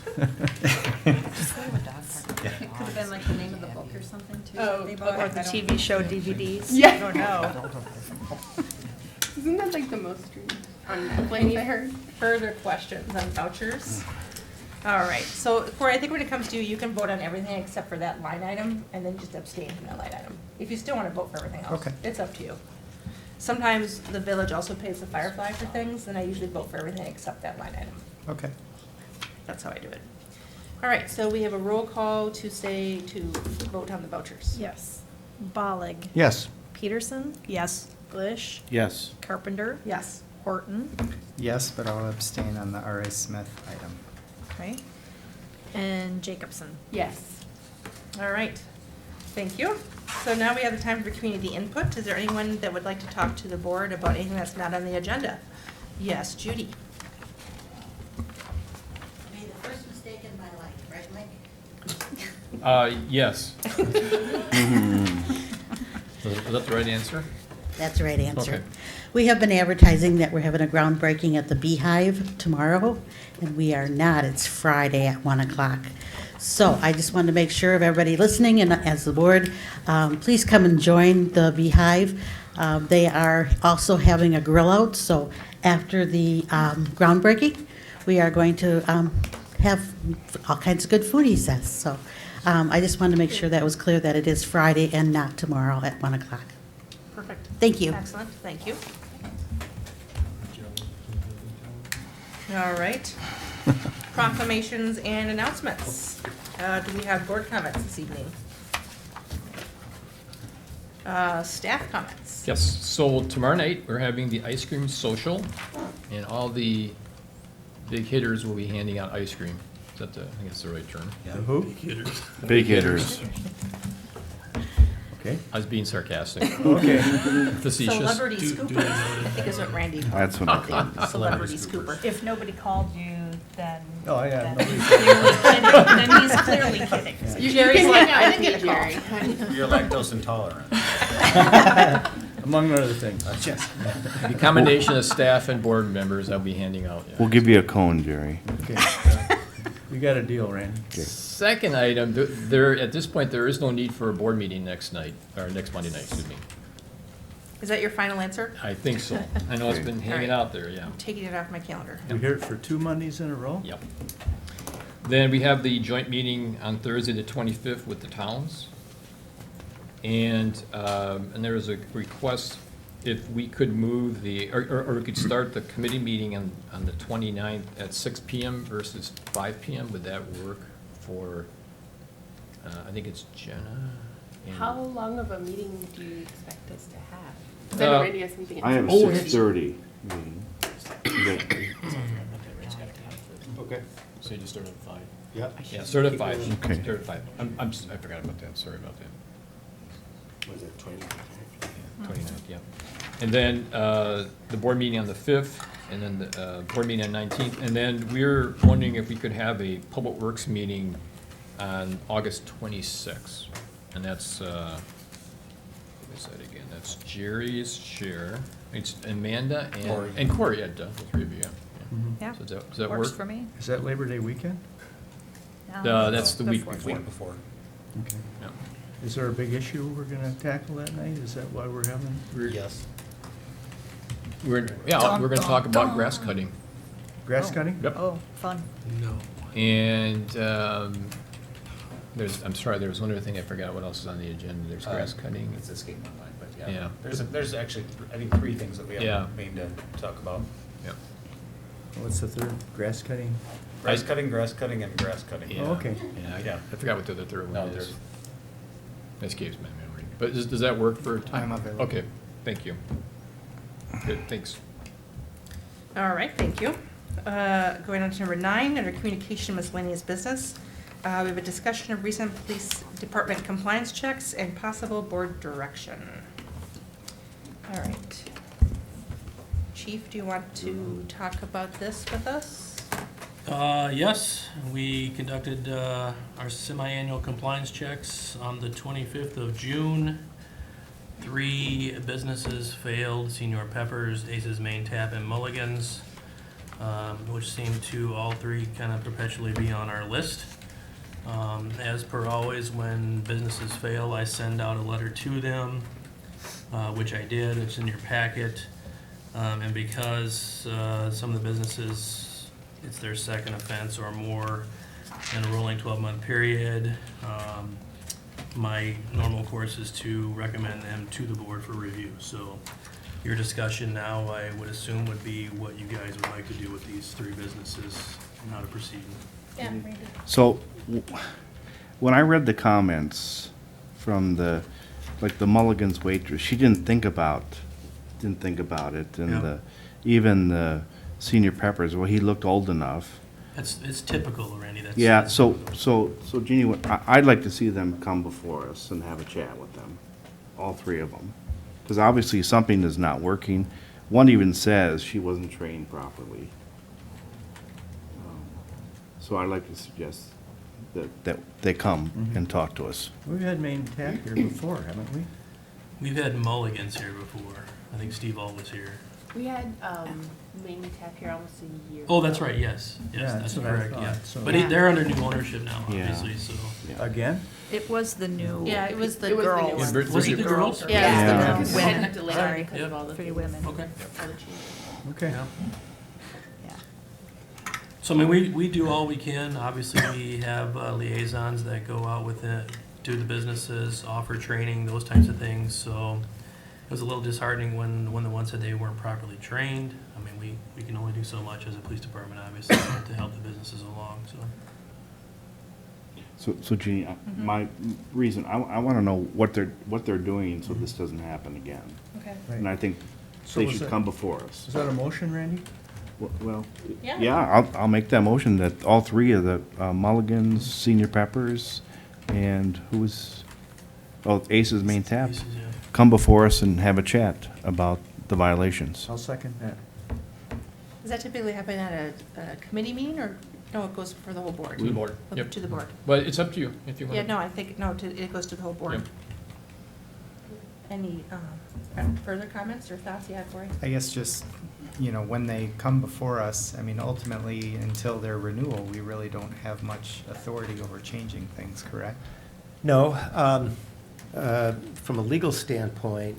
It could have been like the name of the book or something too. Oh, that they bought. Or the I don't- TV show DVDs? Yeah. I don't know. Isn't that like the most streamed on Netflix, Any I heard? further questions on vouchers? All right, so Corey, I think when it comes to you can vote on everything except for that line item, and then just abstain from that line item. If you still want to vote for everything else, Okay. it's up to you. Sometimes the village also pays the Firefly for things, and I usually vote for everything except that line item. Okay. That's how I do it. All right, so we have a roll call to vote on the vouchers. Yes. Bollig. Yes. Peterson. Yes. Glish. Yes. Carpenter. Yes. Horton. Yes, but I'll abstain on the R.A. Smith item. Okay. And Jacobson. Yes. All right, thank you. So now we have the time for community input. Is there anyone that would like to talk to the board about anything that's not on the agenda? Yes, Judy. Made the first mistake in my life, right, Mike? yes. Was that the right answer? That's the right answer. Okay. We have been advertising that we're having a groundbreaking at the Beehive tomorrow, and we are not. It's Friday at 1 o'clock. So I just wanted to make sure of everybody listening and as the board, please come and join the Beehive. They are also having a grill out, so after the groundbreaking, we are going to have all kinds of good food, he says. So I just wanted to make sure that was clear that it is Friday and not tomorrow at 1 o'clock. Perfect. Thank you. Excellent, thank you. All right. Proclamations and announcements. Do we have board comments this evening? Staff comments? Yes, so tomorrow night, we're having the ice cream social, and all the big hitters will be handing out ice cream. Is that I think that's the right term? Who? Big hitters. Okay. I was being sarcastic. Okay. Facetious. Celebrity scoopers, I think is what Randy called That's what I it. called it. Celebrity scooper. If nobody called you, then. Oh, yeah, then nobody- he's clearly kidding. Then he's clearly kidding. You Jerry's can like, hang out I with didn't me, get a call. Jerry. You're lactose intolerant. Among other things. Yes. The combination of staff and board members I'll be handing out. yeah. We'll give you a cone, Jerry. Okay. We got a deal, Randy. Second item, there, at this point, there is no need for a board meeting next night, or next Monday night, excuse me. Is that your final answer? I think so. I know it's been hanging out there, yeah. I'm taking it off my calendar. We hear it for 2 Mondays in a row? Yep. Then we have the joint meeting on Thursday, the 25th with the towns. And there was a request if we could move or we could start the committee meeting on the 29th at 6 PM versus 5 PM. Would that work for, I think it's Jenna? and- How long of a meeting do you expect us to have? 'Cause I know Randy has something at I have a 6:30. 6:30 meeting. Okay. So you just start at 5? Yep. Yeah, start at 5. Okay. Start at 5. I forgot about that, sorry about that. Was it 20? 29th, yeah. And then the board meeting on the 5th, and then the board meeting on 19th. And then we're wondering if we could have a Public Works meeting on August 26th. And that's What is that again? That's Jerry's share. It's Amanda Corey. and Corey, yeah, the three of you, yeah. Mhm. Yeah, So does that works work? for me. Is that Labor Day weekend? That's the week Before. before. Week before. Okay. Yeah. Is there a big issue we're gonna tackle that night? Is that why we're having? Yes. We're gonna Dun, talk dun, about dun. grass cutting. Grass cutting? Yep. Oh, fun. And I'm sorry, there was one other thing I forgot. What else is on the agenda? There's grass cutting. It's escaping my mind, but Yeah. yeah. There's actually, I think, 3 things that we Yeah. have made to talk about. Yep. What's the third? Grass cutting? Grass cutting, and grass cutting. Yeah. Oh, okay. Yeah, Yeah. I forgot what the third No, one is. there's- Escapes my memory. But does that work for time? I'm available. Okay, thank you. Good, thanks. All right, thank you. Going on to number 9, under communication miscellaneous business. We have a discussion of recent police department compliance checks and possible board direction. All right. Chief, do you want to talk about this with us? Yes, we conducted our semi-annual compliance checks on the 25th of June. 3 businesses failed: Senior Peppers, Ace's Main Tap, and Mulligan's, which seem to all 3 kind of perpetually be on our list. As per always, when businesses fail, I send out a letter to them, which I did. It's in your packet. And because some of the businesses, it's their second offense or more in a rolling 12-month period, my normal course is to recommend them to the board for review. So your discussion now, I would assume, would be what you guys would like to do with these 3 businesses and how to proceed. Yeah, Randy. So, when I read the comments from the Mulligan's waitress, she didn't think about it, and Yeah. even the Senior Peppers, well, he looked old enough. It's typical, Randy. That's Yeah, that's so typical. Jeannie, I'd like to see them come before us and have a chat with them, all 3 of them. Because obviously something is not working. One even says she wasn't trained properly. So I'd like to suggest that they come and talk to us. We've had Maine Tap here before, haven't we? We've had Mulligan's here before. I think Steve All was here. We had Mamie Tap here almost a year. Oh, that's right, yes. Yeah, Yes, that's that's what I correct, thought, yeah. so- But they're under new ownership now, Yeah. obviously, so. Again? It was the new. Yeah, it was the It was the new girls. one. Was it the girls? Yeah, Yeah. it was the Because girls. we had to delay Sorry. it because of all the 3 things, women. Okay. all the changes. Okay. Yeah. Yeah. So, I mean, we do all we can. Obviously, we have liaisons that go out with it, to the businesses, offer training, those types of things. So it was a little disheartening when the one said they weren't properly trained. I mean, we can only do so much as a police department, obviously, to help the businesses along, so. So Jeannie, my reason, I want to know what they're doing so this doesn't happen again. Okay. And I think So they was should that- come before us. Is that a motion, Randy? Well, Yeah. yeah, I'll make that motion that all 3 of the Mulligans, Senior Peppers, and Ace's Main Tap, Pieces, yeah. come before us and have a chat about the violations. I'll second that. Does that typically happen at a committee meeting, or, no, it goes for the whole board? To the board, yep. To the board. But it's up to you if you want. Yeah, no, I think, no, it goes to the whole board. Yep. Any further comments or thoughts you have, Cory? I guess just, when they come before us, I mean, ultimately, until their renewal, we really don't have much authority over changing things, correct? No, from a legal standpoint,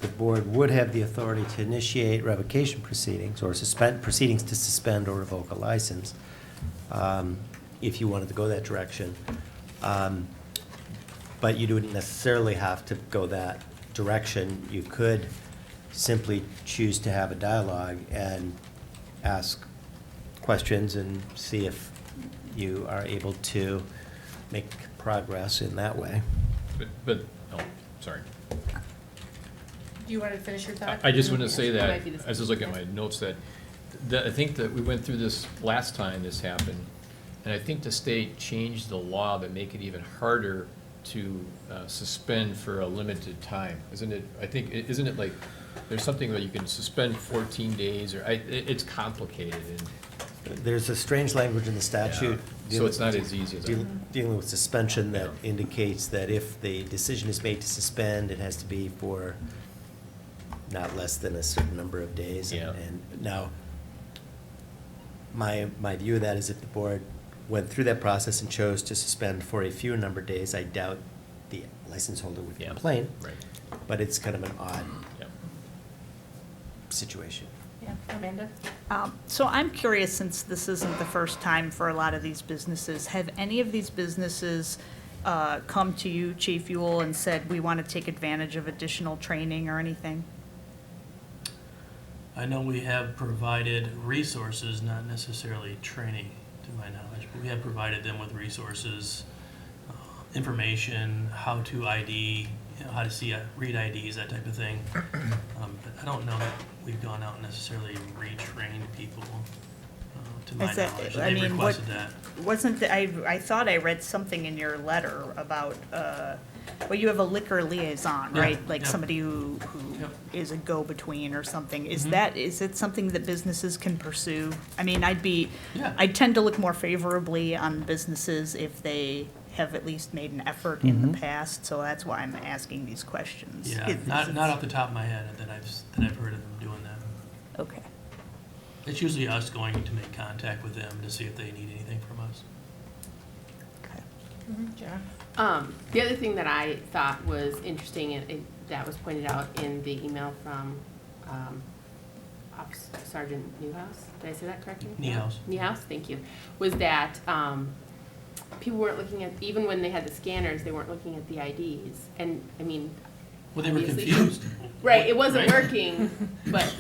the board would have the authority to initiate revocation proceedings or proceedings to suspend or revoke a license, if you wanted to go that direction. But you wouldn't necessarily have to go that direction. You could simply choose to have a dialogue and ask questions and see if you are able to make progress in that way. Oh, sorry. Do you want to finish your thought? I just want to say It that, might be the I was just looking at my notes, that I think that we went through this last time this happened, and I think the state changed the law to make it even harder to suspend for a limited time. Isn't it like, there's something that you can suspend 14 days, or it's complicated, and There's a strange language in the statute. So it's not as easy as that. Dealing with suspension that indicates that if the decision is made to suspend, it has to be for not less than a certain number of days. Yeah. And now, my view of that is if the board went through that process and chose to suspend for a few number of days, I doubt the license holder would Yeah. complain. Right. But it's kind of an odd Yeah. situation. Yeah, Amanda? So I'm curious, since this isn't the first time for a lot of these businesses, have any of these businesses come to you, Chief Ewell, and said, we want to take advantage of additional training or anything? I know we have provided resources, not necessarily training, to my knowledge, but we have provided them with resources, information, how to ID, you know, how to see, read IDs, that type of thing. But I don't know that we've gone out and necessarily retrained people, to my Is that- knowledge. I They've mean, what- requested that. Wasn't, I thought I read something in your letter about, well, you have a liquor liaison, Yeah, right? Like yeah. somebody who Yep. is a go-between or something. Is Mhm. is it something that businesses can pursue? I mean, Yeah. I tend to look more favorably on businesses if they have at least made an effort in the Mhm. past, so that's why I'm asking these questions. Yeah, Is not off the top of my head that I've heard of them doing that. Okay. It's usually us going to make contact with them to see if they need anything from us. Jenna? The other thing that I thought was interesting, and that was pointed out in the email from Sergeant Newhouse, did I say that correctly? Niehaus. Niehaus, thank you, was that people weren't looking at, even when they had the scanners, they weren't looking at the IDs. And, I mean. Well, they were obviously- confused. Right, it wasn't Right? working, but.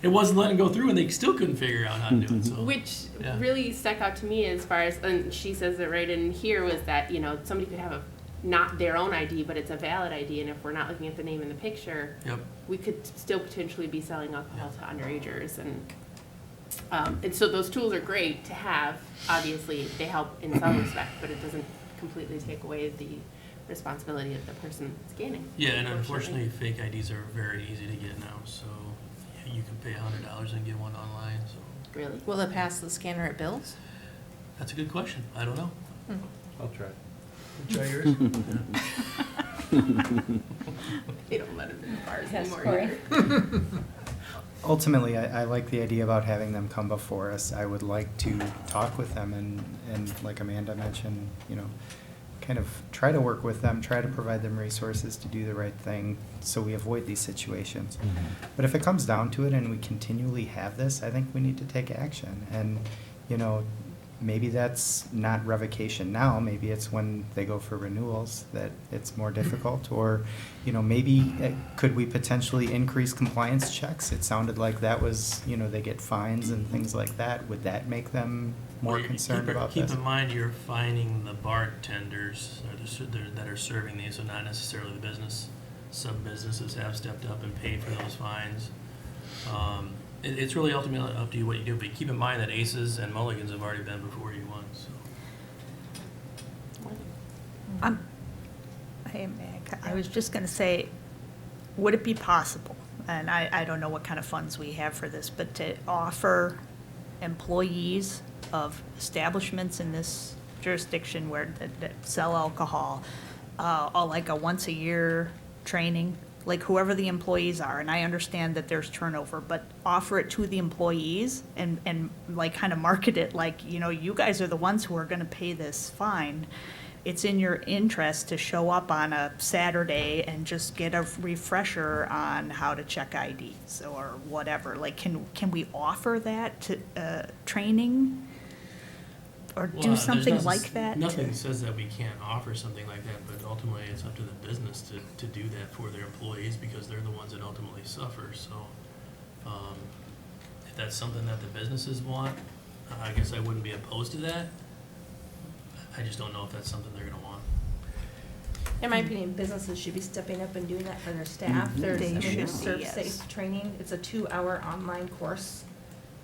It wasn't letting go through, and they still couldn't figure out how to do it, so. Which Yeah. really stuck out to me as far as, and she says it right in here, was that, you know, somebody could have not their own ID, but it's a valid ID, and if we're not looking at the name in the picture, Yep. we could still potentially be selling alcohol to underagers, and so those tools are great to have. Obviously, they help in some respect, but it doesn't completely take away the responsibility of the person scanning. Yeah, and unfortunately, fake IDs are very easy to get now, so yeah, you can pay $100 and get one online, so. Really? Will it pass the scanner at Bill's? That's a good question. I don't know. I'll try. Try yours? They don't let them in the bars Yes, anymore Corey. either. Ultimately, I like the idea about having them come before us. I would like to talk with them and like Amanda mentioned, you know, kind of try to work with them, try to provide them resources to do the right thing so we avoid these situations. But if it comes down to it and we continually have this, I think we need to take action. And, you know, maybe that's not revocation now, maybe it's when they go for renewals that it's more difficult, or, you know, maybe could we potentially increase compliance checks? It sounded like that was, you know, they get fines and things like that. Would that make them more Well, concerned about Keep this? in mind, you're finding the bartenders that are serving these, so not necessarily the business. Some businesses have stepped up and paid for those fines. It's really ultimately up to you what you do, but keep in mind that Aces and Mulligans have already been before you once, so. Hey, Meg, I was just gonna say, would it be possible, and I don't know what kind of funds we have for this, but to offer employees of establishments in this jurisdiction that sell alcohol, like a once-a-year training, like whoever the employees are, and I understand that there's turnover, but offer it to the employees and like kind of market it like, you know, you guys are the ones who are gonna pay this fine. It's in your interest to show up on a Saturday and just get a refresher on how to check IDs or whatever. Like, can we offer that to, training? Or Well, do there's something nothing- like that? Nothing says that we can't offer something like that, but ultimately it's up to the business to do that for their employees because they're the ones that ultimately suffer, so. If that's something that the businesses want, I guess I wouldn't be opposed to that. I just don't know if that's something they're gonna want. In my opinion, businesses should be stepping up and doing that for their staff. There's, They I mean, should there's be, serve yes. safe training. It's a 2-hour online course.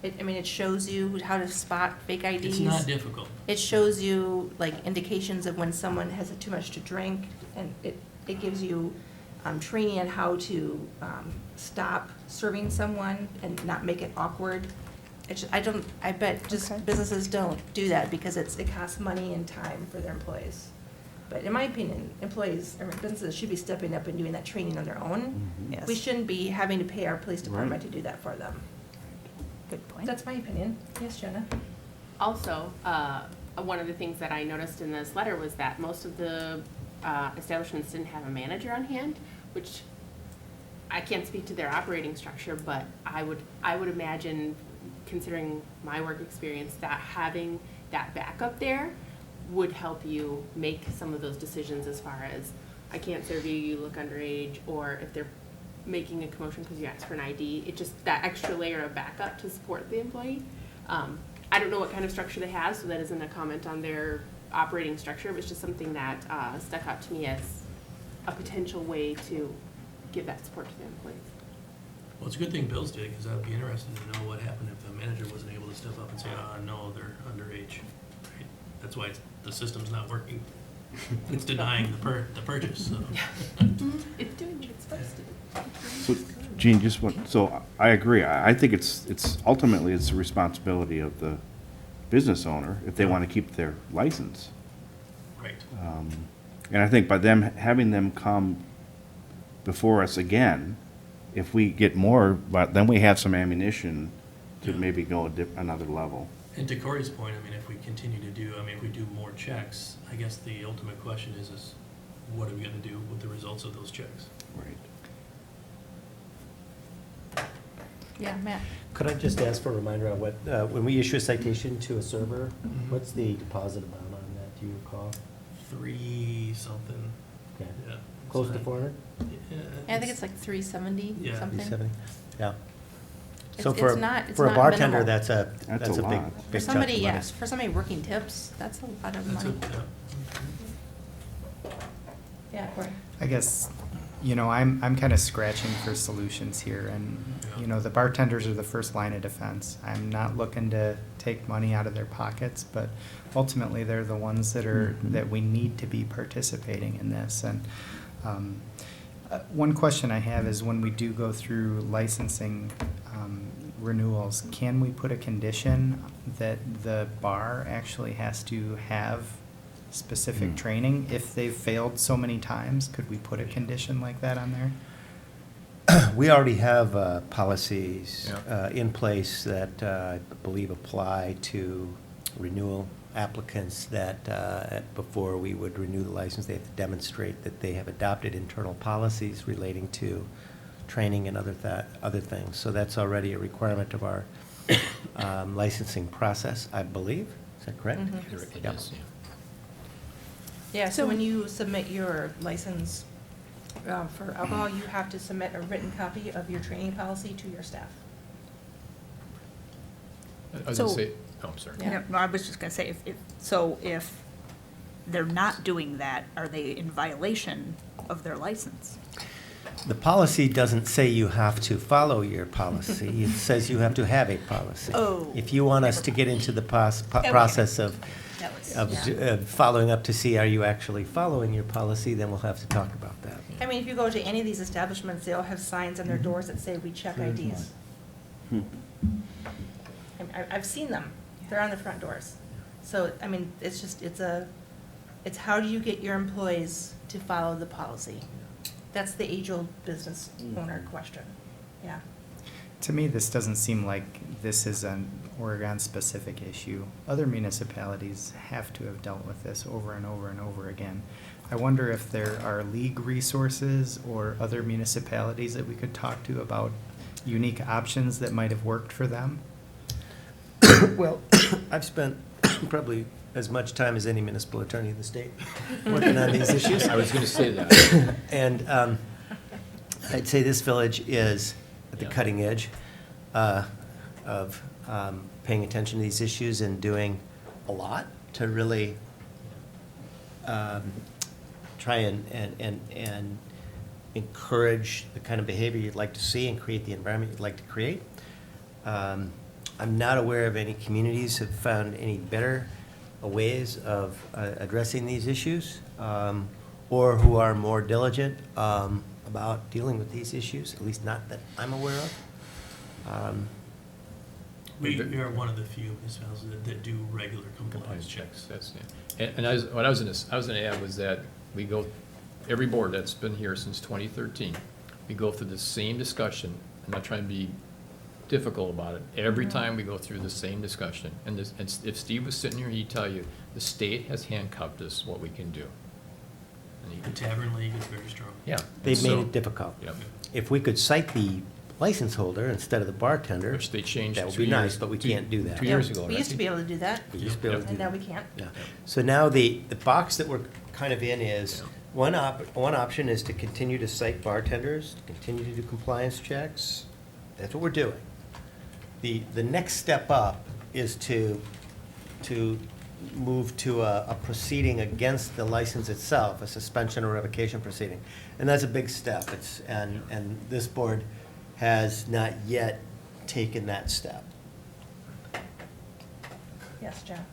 It shows you how to spot fake IDs. It's not difficult. It shows you like indications of when someone has too much to drink, and it gives you training on how to stop serving someone and not make it awkward. I bet just Okay. businesses don't do that because it costs money and time for their employees. But in my opinion, businesses should be stepping up and doing that training on their own. Yes. We shouldn't be having to pay our police department to do that for them. Good point. That's my opinion. Yes, Jenna? Also, one of the things that I noticed in this letter was that most of the establishments didn't have a manager on hand, which I can't speak to their operating structure, but I would imagine, considering my work experience, that having that backup there would help you make some of those decisions as far as, I can't serve you, you look underage, or if they're making a commotion because you asked for an ID, it just, that extra layer of backup to support the employee. I don't know what kind of structure they have, so that isn't a comment on their operating structure, but it's just something that stuck out to me as a potential way to give that support to the employees. Well, it's a good thing Bill's did, because I'd be interested to know what happened if the manager wasn't able to step up and say, no, they're underage. Right? That's why the system's not working. It's denying the purchase, so. It's doing what it's supposed So, to. Gene, so I agree. I think it's ultimately it's the responsibility of the business owner if they want to keep their license. Right. And I think by having them come before us again, if we get more, but then we have some ammunition to maybe go another level. And to Corey's point, I mean, if we continue to do, if we do more checks, I guess the ultimate question is what are we gonna do with the results of those checks? Right. Yeah, Matt? Could I just ask for a reminder on what, when we issue a citation to a server, what's the deposit amount on that? Do you recall? 3 something, Okay. yeah. Close to 400? Yeah, I think it's like 370 Yeah. something. 370? Yeah. It's- So it's for, not for a minimal. bartender, that's a That's a big, lot. For big chunk somebody, of money. yes, for somebody working tips, that's a lot of That's money. yeah. Yeah, Corey? I guess, I'm kind of scratching for solutions here, and, the bartenders are the first line of defense. I'm not looking to take money out of their pockets, but ultimately, they're the ones that we need to be participating in this. And one question I have is when we do go through licensing renewals, can we put a condition that the bar actually has to have specific training if they've failed so many times? Could we put a condition like that on there? We already have policies in place that I believe apply to renewal applicants that before we would renew the license, they have to demonstrate that they have adopted internal policies relating to training and other things. So that's already a requirement of our licensing process, I believe. Is that correct? Mhm. It Yep. is, yeah. Yeah, so when you submit your license for alcohol, you have to submit a written copy of your training policy to your staff. I was gonna say, I'm sorry. Yeah. No, I was just gonna say, if they're not doing that, are they in violation of their license? The policy doesn't say you have to follow your policy. It says you have to have a policy. Oh. If you want us to get into the process of following up to see are you actually following your policy, then we'll have to talk about that. I mean, if you go to any of these establishments, they all have signs on their doors that say, "We check IDs." I've seen them. They're on the front doors. So, I mean, it's just, it's how do you get your employees to follow the policy? That's the age-old business owner question. Yeah. To me, this doesn't seem like this is an Oregon-specific issue. Other municipalities have to have dealt with this over and over and over again. I wonder if there are league resources or other municipalities that we could talk to about unique options that might have worked for them. Well, I've spent probably as much time as any municipal attorney in the state working on these issues. I was gonna say that. And I'd say this village is at the cutting edge of paying attention to these issues and doing a lot to really try and encourage the kind of behavior you'd like to see and create the environment you'd like to create. I'm not aware of any communities have found any better ways of addressing these issues or who are more diligent about dealing with these issues, at least not that I'm aware of. We are one of the few municipalities that do regular compliance checks. That's, yeah. And what I was gonna add was that we go, every board that's been here since 2013, we go through the same discussion. I'm not trying to be difficult about it. Every time we go through the same discussion. And if Steve was sitting here, he'd tell you, the state has handcuffed us what we can do. And The Tavern League is very strong. Yeah. They've made So- it difficult. Yep. If we could cite the license holder instead of the bartender, Which they changed that would 2 be nice, years- but we two- can't do that. 2 years ago, We used to right? be able to do that, We used to be able to do and now that. we can't. Yeah. So now the box that we're kind of in is, one option is to continue to cite bartenders, continue to do compliance checks. That's what we're doing. The next step up is to move to a proceeding against the license itself, a suspension or revocation proceeding. And that's a big step. And this board has not yet taken that step. Yes, John?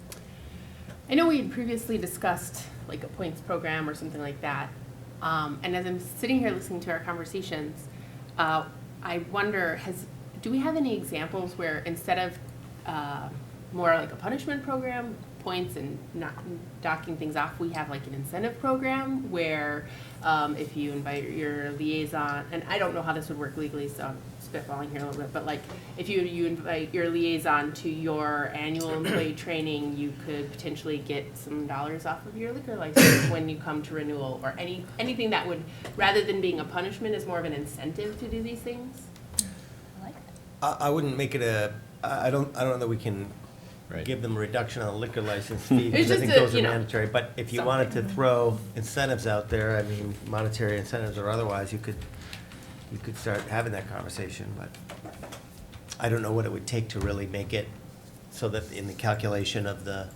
I know we had previously discussed like a points program or something like that. And as I'm sitting here listening to our conversations, I wonder, do we have any examples where instead of more like a punishment program, points and not docking things off, we have like an incentive program where if you invite your liaison, and I don't know how this would work legally, so I'm spitballing here a little bit, but like if you invite your liaison to your annual employee training, you could potentially get some dollars off of your liquor license when you come to renewal, or anything that would, rather than being a punishment, is more of an incentive to do these things. I wouldn't make it I don't know that we can Right. give them a reduction on the liquor license fee, It's because I just think a, those are you know, mandatory. But if you wanted to throw incentives out there, I mean, monetary incentives or otherwise, you could start having that conversation, but I don't know what it would take to really make it so that in the calculation of the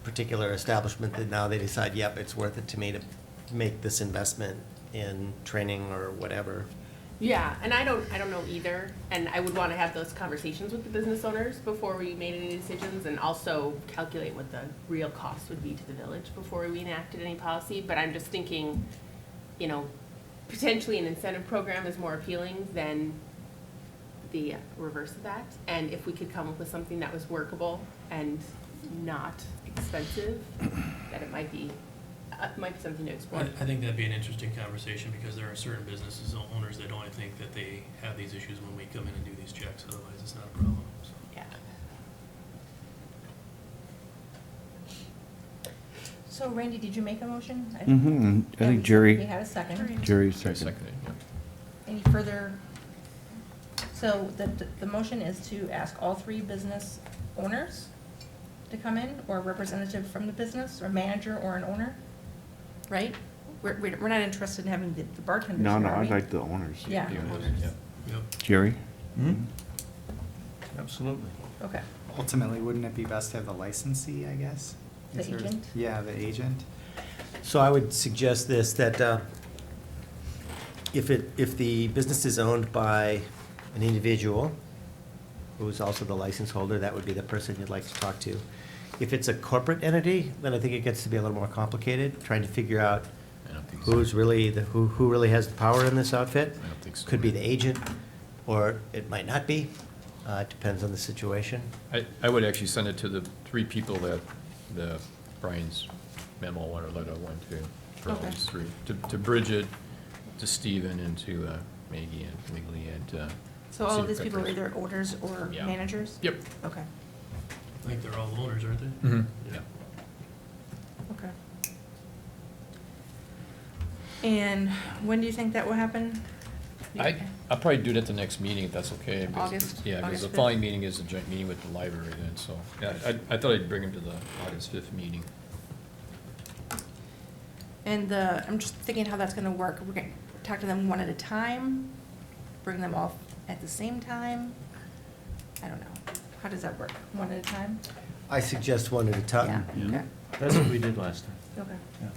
particular establishment, that now they decide, yep, it's worth it to me to make this investment in training or whatever. Yeah, and I don't know either, and I would want to have those conversations with the business owners before we made any decisions, and also calculate what the real cost would be to the village before we enacted any policy, but I'm just thinking, you know, potentially an incentive program is more appealing than the reverse of that, and if we could come up with something that was workable and not expensive, that it might be something to explore. I think that'd be an interesting conversation, because there are certain businesses, owners that only think that they have these issues when we come in and do these checks, otherwise it's not a problem, so. Yeah. So Randy, did you make a motion? I think We Jerry, had a second. Jerry I seconded. seconded, yeah. Any further? So the motion is to ask all three business owners to come in, or a representative from the business, or manager, or an owner, right? We're not interested in having the bartenders No, here, no, are I'd we? like the owners. Yeah. The owners, owners. yeah. Yep. Jerry? Absolutely. Okay. Ultimately, wouldn't it be best to have the licensee, I guess? The Is there- agent? Yeah, the agent. So I would suggest this, that if the business is owned by an individual, who is also the license holder, that would be the person you'd like to talk to. If it's a corporate entity, then I think it gets to be a little more complicated, trying to figure out I don't think so. who's really, who really has the power in this outfit. I don't think so. Could be the agent, or it might not be. It depends on the situation. I would actually send it to the three people that Brian's memo or letter went to, for all Okay. these three. To Bridget, to Stephen, and to Maggie and Wiggly and. So all of Cedar these people are Peppers. either owners or Yeah. managers? Yep. Okay, I think they're all owners, aren't they? Mm-hmm. Yeah. okay. And when do you think that will happen? I'll probably do it at the next meeting, if that's okay. because- August? Yeah, because August the 5th? following meeting is a joint meeting with the library then, so, yeah, I thought I'd bring him to the August 5th meeting. And I'm just thinking how that's gonna work. We're gonna talk to them one at a time, bring them all at the same time? I don't know. How does that work? One at a time? I suggest one at a time. Yeah, okay, That's what we did last time. okay. Yeah.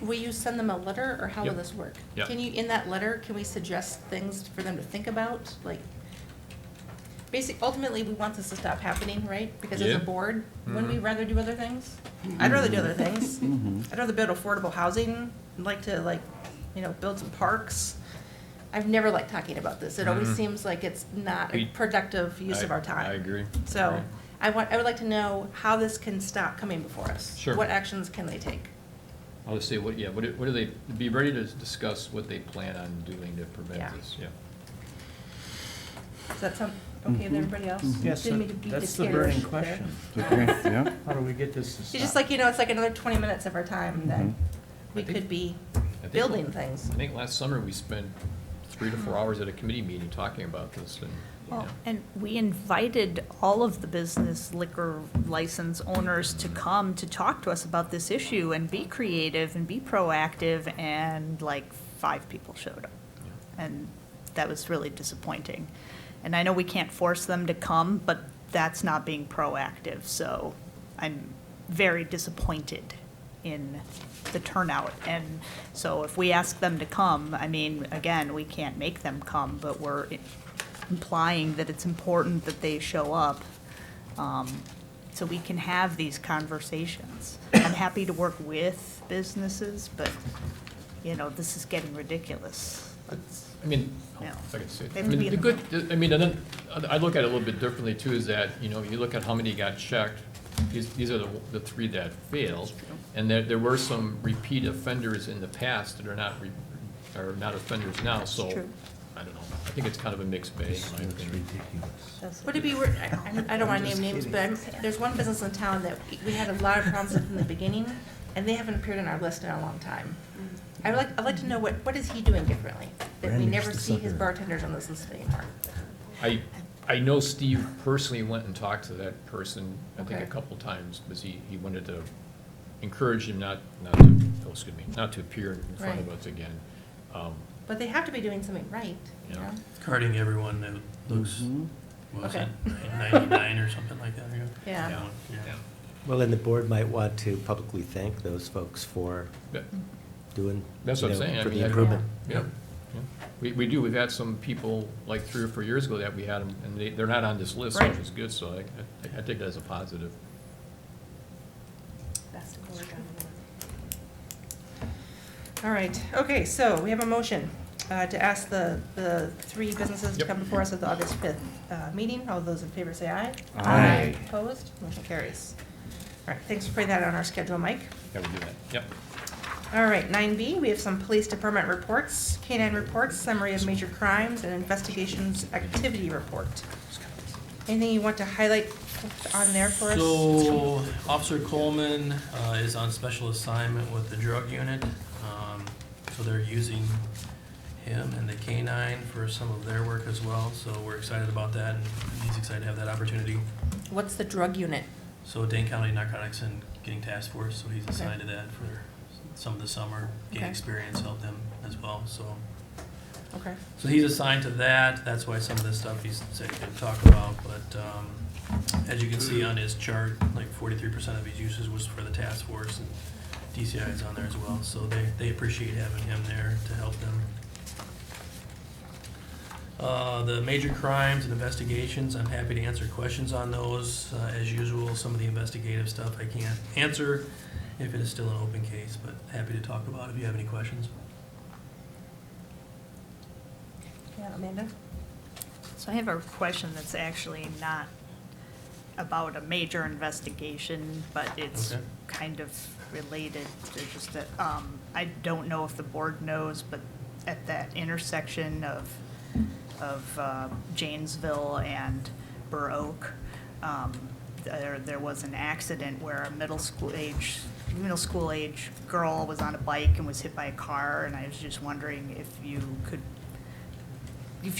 Will you send them a letter, or how will Yep. this work? Yep. Can you, in that letter, can we suggest things for them to think about? Like, ultimately, we want this to stop happening, right? Because as Yeah. a board, wouldn't we Mhm. rather do other things? I'd rather do other things. Mhm. I'd rather build affordable housing, I'd like to, build some parks. I've never liked talking about this. It always Mhm. seems like it's not a We- productive use of our time. I agree. So I would like to know how this can stop coming before us. Sure. What actions can they take? I'll just say, what do they, be ready to discuss what they plan on doing to prevent Yeah. this, yeah. Does that sound okay with everybody else? Yes, Didn't mean to beat that's the dead burning horse there. question. Okay, yeah. How do we get this to stop? It's just like, it's like another 20 minutes of our time that Mhm. we I think- could be I think- building things. I think last summer we spent 3 to 4 hours at a committee meeting talking about this, and, Well, yeah. and we invited all of the business liquor license owners to come to talk to us about this issue and be creative and be proactive, and like 5 people showed up. And that was really disappointing. And I know we can't force them to come, but that's not being proactive, so I'm very disappointed in the turnout. And so if we ask them to come, I mean, again, we can't make them come, but we're implying that it's important that they show up, so we can have these conversations. I'm happy to work with businesses, but, this is getting ridiculous. I mean, Yeah. if I could say, They I have to mean, be the in good, I mean, and then, I look at it a little bit differently too, is that, you look at how many got checked, these are the 3 that failed, and there were some repeat offenders in the past that are not offenders now, so, true. I don't know, I think it's kind of a mixed bag, in my opinion. Would it be, I don't want to name names, but there's one business in town that we had a lot of problems with in the beginning, and they haven't appeared on our list in a long time. I'd like to know what is he doing differently, that we Brandish never the see his sucker. bartenders on this list anymore? I know Steve personally went and talked to that person, I think a Okay. couple times, because he wanted to encourage him not to appear in front of Right. us again. But they have to be doing something right, you Yeah. know? Carding everyone that looks, Mhm. what was Okay. it, 99 or something like that? Yeah. Yeah. Well, and the board might want to publicly thank those folks for Yeah. doing, That's what I'm saying. I for mean, the I- improvement. Yeah. Yeah. We do, we've had some people, like 3 or 4 years ago that we had them, and they're not on this list, Right. which is good, so I take that as a positive. Best of luck on the- All right, okay, so we have a motion to ask the 3 businesses to Yep. come before us at the August 5th meeting. All those in favor say aye. Aye. Opposed? Motion carries. All right, thanks for putting that on our schedule, Mike. Yeah, we do that, yep. All right, 9B, we have some police department reports, K-9 reports, summary of major crimes, and investigations activity report. Anything you want to highlight on there for us? So Officer Coleman is on special assignment with the drug unit. So they're using him and the K-9 for some of their work as well. So we're excited about that, and he's excited to have that opportunity. What's the drug unit? So Dane County Narcotics and Getting Task Force, so he's assigned to that for some of the summer, gain Okay. experience, help them as well, so. Okay. So he's assigned to that, that's why some of this stuff he's said he didn't talk about, but, as you can see on his chart, like 43% of his uses was for the task force, and DCI is on there as well, so they appreciate having him there to help them. The major crimes and investigations, I'm happy to answer questions on those. As usual, some of the investigative stuff I can't answer if it is still an open case, but happy to talk about it if you have any questions. Yeah, Amanda? So I have a question that's actually not about a major investigation, but it's Okay. kind of related to just that, I don't know if the board knows, but at that intersection of Janesville and Burr Oak, there was an accident where a middle school age girl was on a bike and was hit by a car, and I was just wondering if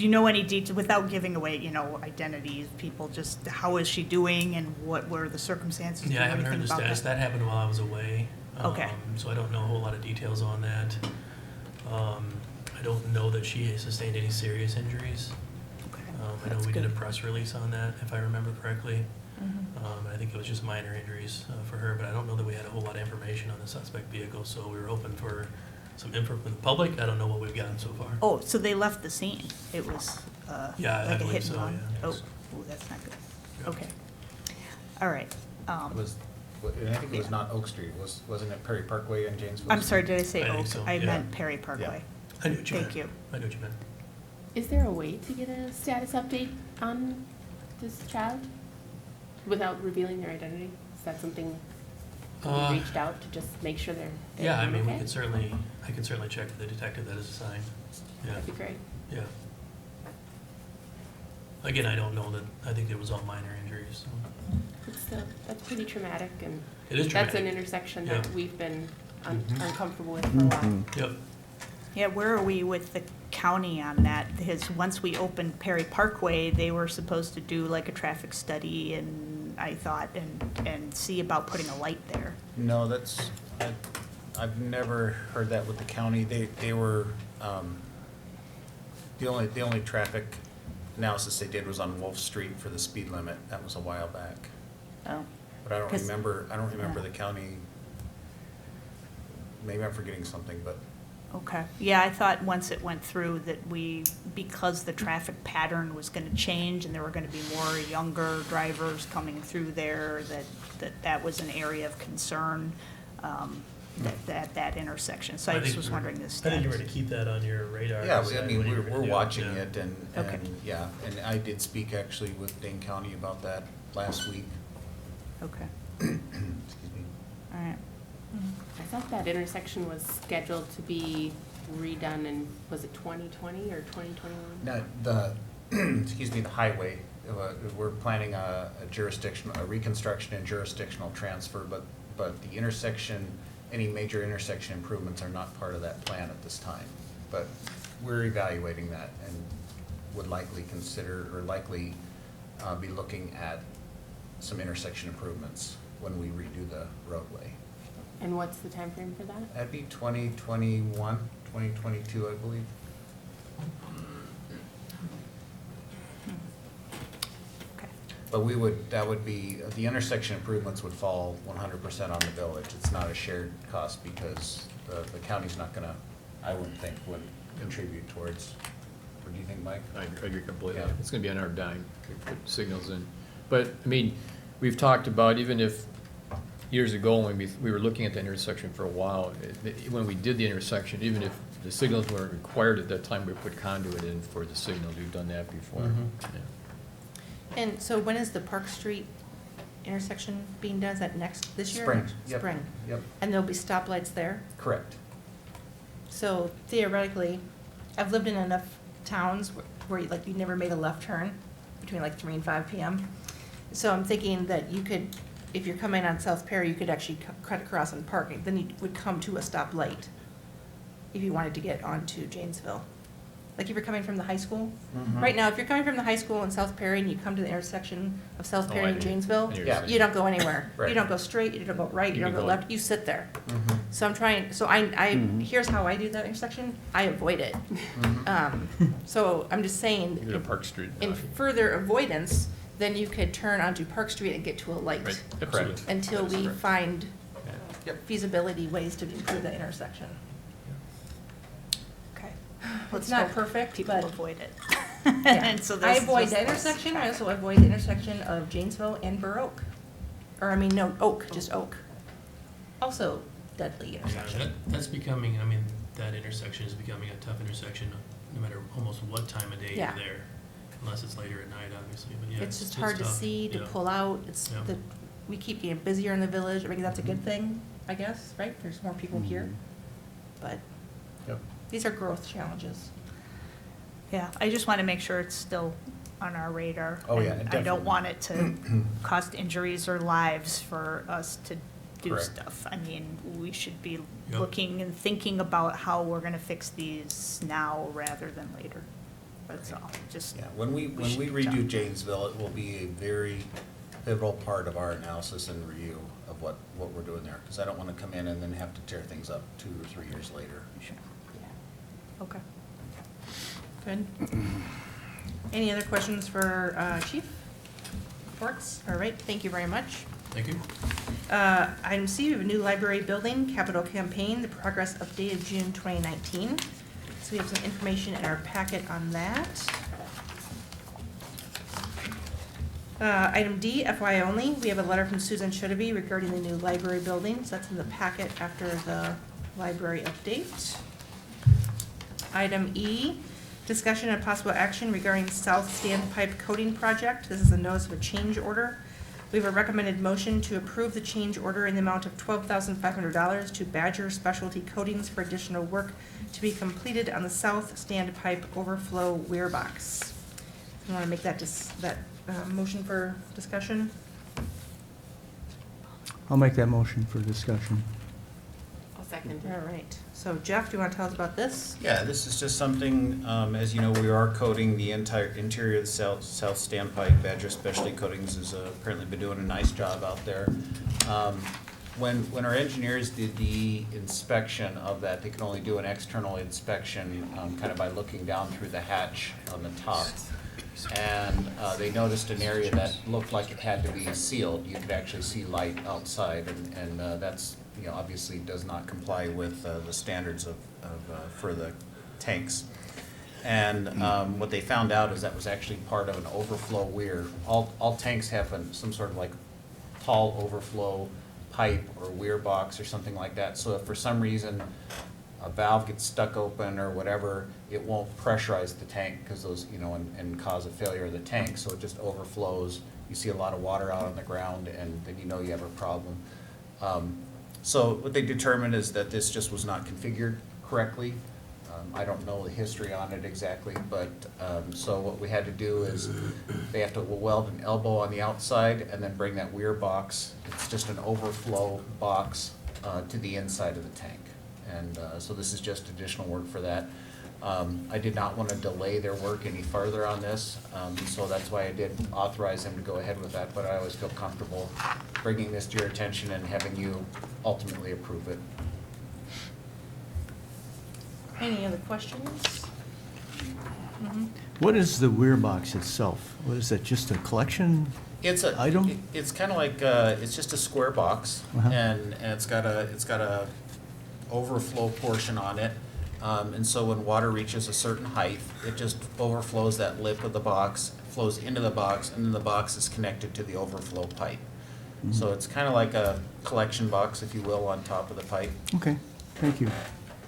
you know any details, without giving away, identities, people, just how is she doing and what were the circumstances? Do you Yeah, I know haven't heard anything the about status. That happened while I was away. Okay. So I don't know a whole lot of details on that. I don't know that she has sustained any serious injuries. Okay. I know That's we did a good. press release on that, if I remember correctly. Mhm. I think it was just minor injuries for her, but I don't know that we had a whole lot of information on the suspect vehicle, so we were open for some info from the public. I don't know what we've gotten so far. Oh, so they left the scene. It was, Yeah, I like a believe hit and so, run? yeah. Oh, ooh, that's not good. Okay. All right. I think it was not Oak Street, wasn't it Perry Parkway in Janesville? I'm sorry, did I say I think Oak? so, I yeah. meant Perry Parkway. I knew what you meant. Thank you. I knew what you meant. Is there a way to get a status update on this child without revealing their identity? Is that something that we reached out to just make sure they're Yeah, I mean, okay? I could certainly check with the detective that is assigned. Yeah, That'd be great. yeah. Again, I don't know that, I think it was all minor injuries, so. It's still, that's pretty traumatic, and It is that's an traumatic. intersection Yeah. that we've been uncomfortable with for a while. Yep. Yeah, where are we with the county on that? Because once we opened Perry Parkway, they were supposed to do like a traffic study and I thought, and see about putting a light there. No, that's, I've never heard that with the county. They were, the only traffic analysis they did was on Wolf Street for the speed limit. That was a while back. Oh. But I don't 'Cause- remember yeah. the county, maybe I'm forgetting something, but Okay, yeah, I thought once it went through that because the traffic pattern was gonna change and there were gonna be more younger drivers coming through there, that was an area of concern, that intersection, so I just was wondering the I status. think you were to keep that on your radar. yeah, decide I mean, what you were we're gonna do. watching Yeah. it and Okay. yeah, and I did speak actually with Dane County about that last week. Okay, Excuse me. all right. I thought that intersection was scheduled to be redone in, was it 2020 or 2021? Now, the, excuse me, the highway, we're planning a reconstruction and jurisdictional transfer, but the intersection, any major intersection improvements are not part of that plan at this time. But we're evaluating that and would likely consider, or likely be looking at some intersection improvements when we redo the roadway. And what's the time frame for that? That'd be 2021, 2022, I believe. Okay. But that would be, the intersection improvements would fall 100% on the village. It's not a shared cost because the county's not gonna, I wouldn't think, would contribute towards, what do you think, Mike? I agree completely. Yeah. It's gonna be on our dime, we put signals in. But, I mean, we've talked about, even if, years ago, when we were looking at the intersection for a while, when we did the intersection, even if the signals weren't required at that time, we put conduit in for the signals. We've done that before. Mhm. Yeah. And so when is the Park Street intersection being done? Is that this year? Spring, yep, Spring. yep, And there'll be stoplights there? correct. So theoretically, I've lived in enough towns where like you never made a left turn between like 3 and 5 p.m. So I'm thinking that you could, if you're coming on South Perry, you could actually cut across and park, then you would come to a stoplight if you wanted to get onto Janesville. Like if you're coming from the high school. Mhm. Right now, if you're coming from the high school in South Perry and you come to the intersection of South Oh, Perry I and do. Janesville, Yeah. you don't go anywhere. Right. You don't go straight, you don't go right, you You don't can go go- left, you sit there. Mhm. So I'm trying, so here's how I do that intersection, I avoid it. Mhm. So I'm just saying, You go to Park Street. in further avoidance, then you could turn onto Park Street and get to a light. Right, absolutely. Until That is we correct. find Yep. feasibility ways to improve the intersection. Okay. It's Let's not hope perfect, people but. avoid it. Yeah. And so I this avoid just- the intersection, I also avoid the intersection of Janesville and Burr Oak. Or, I mean, no, Oak, just Oak. Also deadly Yeah, intersection. that's becoming, I mean, that intersection is becoming a tough intersection, no matter almost what time of day Yeah. you're there, unless it's later at night, obviously, but yeah. It's just hard to tough. see, to Yeah. pull out, it's, Yeah. we keep getting busier in the village, I mean, that's a good thing, I guess, right? There's more people here, but Yep. these are growth challenges. Yeah, I just want to make sure it's still on our radar. Oh, yeah, and I definitely. don't want it to cost injuries or lives for us to do Correct. stuff. I mean, we should be Yep. looking and thinking about how we're going to fix these now rather than later. That's all, just. Yeah, when we should redo talk. Janesville, it will be a very pivotal part of our analysis and review of what we're doing there. Because I don't want to come in and then have to tear things up 2 or 3 years later. Sure. Okay. Good. Any other questions for Chief? Reports? All right, thank you very much. Thank you. Item C, we have a new library building capital campaign, the progress update of June 2019. So we have some information in our packet on that. Item D, FYI only, we have a letter from Susan Shodaby regarding the new library building. So that's in the packet after the library update. Item E, Discussion and possible action regarding south standpipe coating project. This is a notice of a change order. We have a recommended motion to approve the change order in the amount of $12,500 to Badger Specialty Coatings for additional work to be completed on the south standpipe overflow weir box. You want to make that motion for discussion? I'll make that motion for discussion. I'll second All it. right. So Jeff, do you want to tell us about this? Yeah, this is just something, as you know, we are coating the entire interior of the south standpipe. Badger Specialty Coatings has apparently been doing a nice job out there. When our engineers did the inspection of that, they could only do an external inspection, kind of by looking down through the hatch on the top. And they noticed an area that looked like it had to be sealed. You could actually see light outside, and that's, obviously does not comply with the standards for the tanks. And what they found out is that was actually part of an overflow weir. All tanks have some sort of like tall overflow pipe or weir box or something like that. So if for some reason a valve gets stuck open or whatever, it won't pressurize the tank because those, and cause a failure of the tank. So it just overflows. You see a lot of water out on the ground, and then you have a problem. So what they determined is that this just was not configured correctly. I don't know the history on it exactly, but so what we had to do is they have to weld an elbow on the outside and then bring that weir box. It's just an overflow box to the inside of the tank. And so this is just additional work for that. I did not want to delay their work any further on this, so that's why I did authorize them to go ahead with that, but I always feel comfortable bringing this to your attention and having you ultimately approve it. Any other questions? What is the weir box itself? What is that, just a collection It's a item? It's kind of like it's just a square box, Uh-huh. and it's got a overflow portion on it, and so when water reaches a certain height, it just overflows that lip of the box, flows into the box, and then the box is connected to the overflow pipe. So it's kind of like a collection box, if you will, on top of the pipe. Okay, thank you.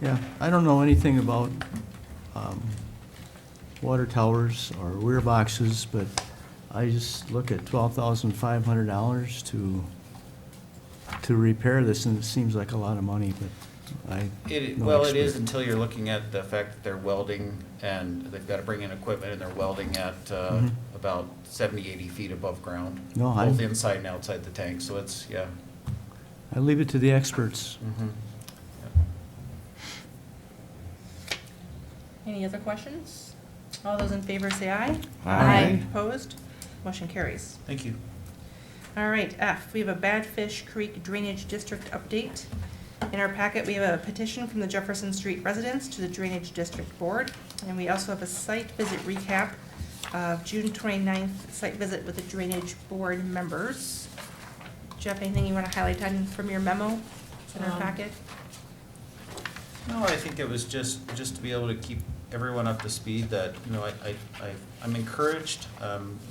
Yeah, I don't know anything about water towers or weir boxes, but I just look at $12,500 to repair this, and it seems like a lot of money, but Well, it is until you're looking at the fact that they're welding, and they've got to bring in equipment, and they're welding at about 70, 80 feet above ground, No, both inside and outside the tank, so it's, yeah. I leave it to the experts. Any other questions? All those in favor say aye. Aye. Opposed? Motion carries. Thank you. All right, F, we have a Badfish Creek Drainage District update. In our packet, we have a petition from the Jefferson Street residents to the Drainage District Board, and we also have a site visit recap of June 29th site visit with the Drainage Board members. Jeff, anything you want to highlight from your memo? It's in our packet. No, I think it was just to be able to keep everyone up to speed that, I'm encouraged.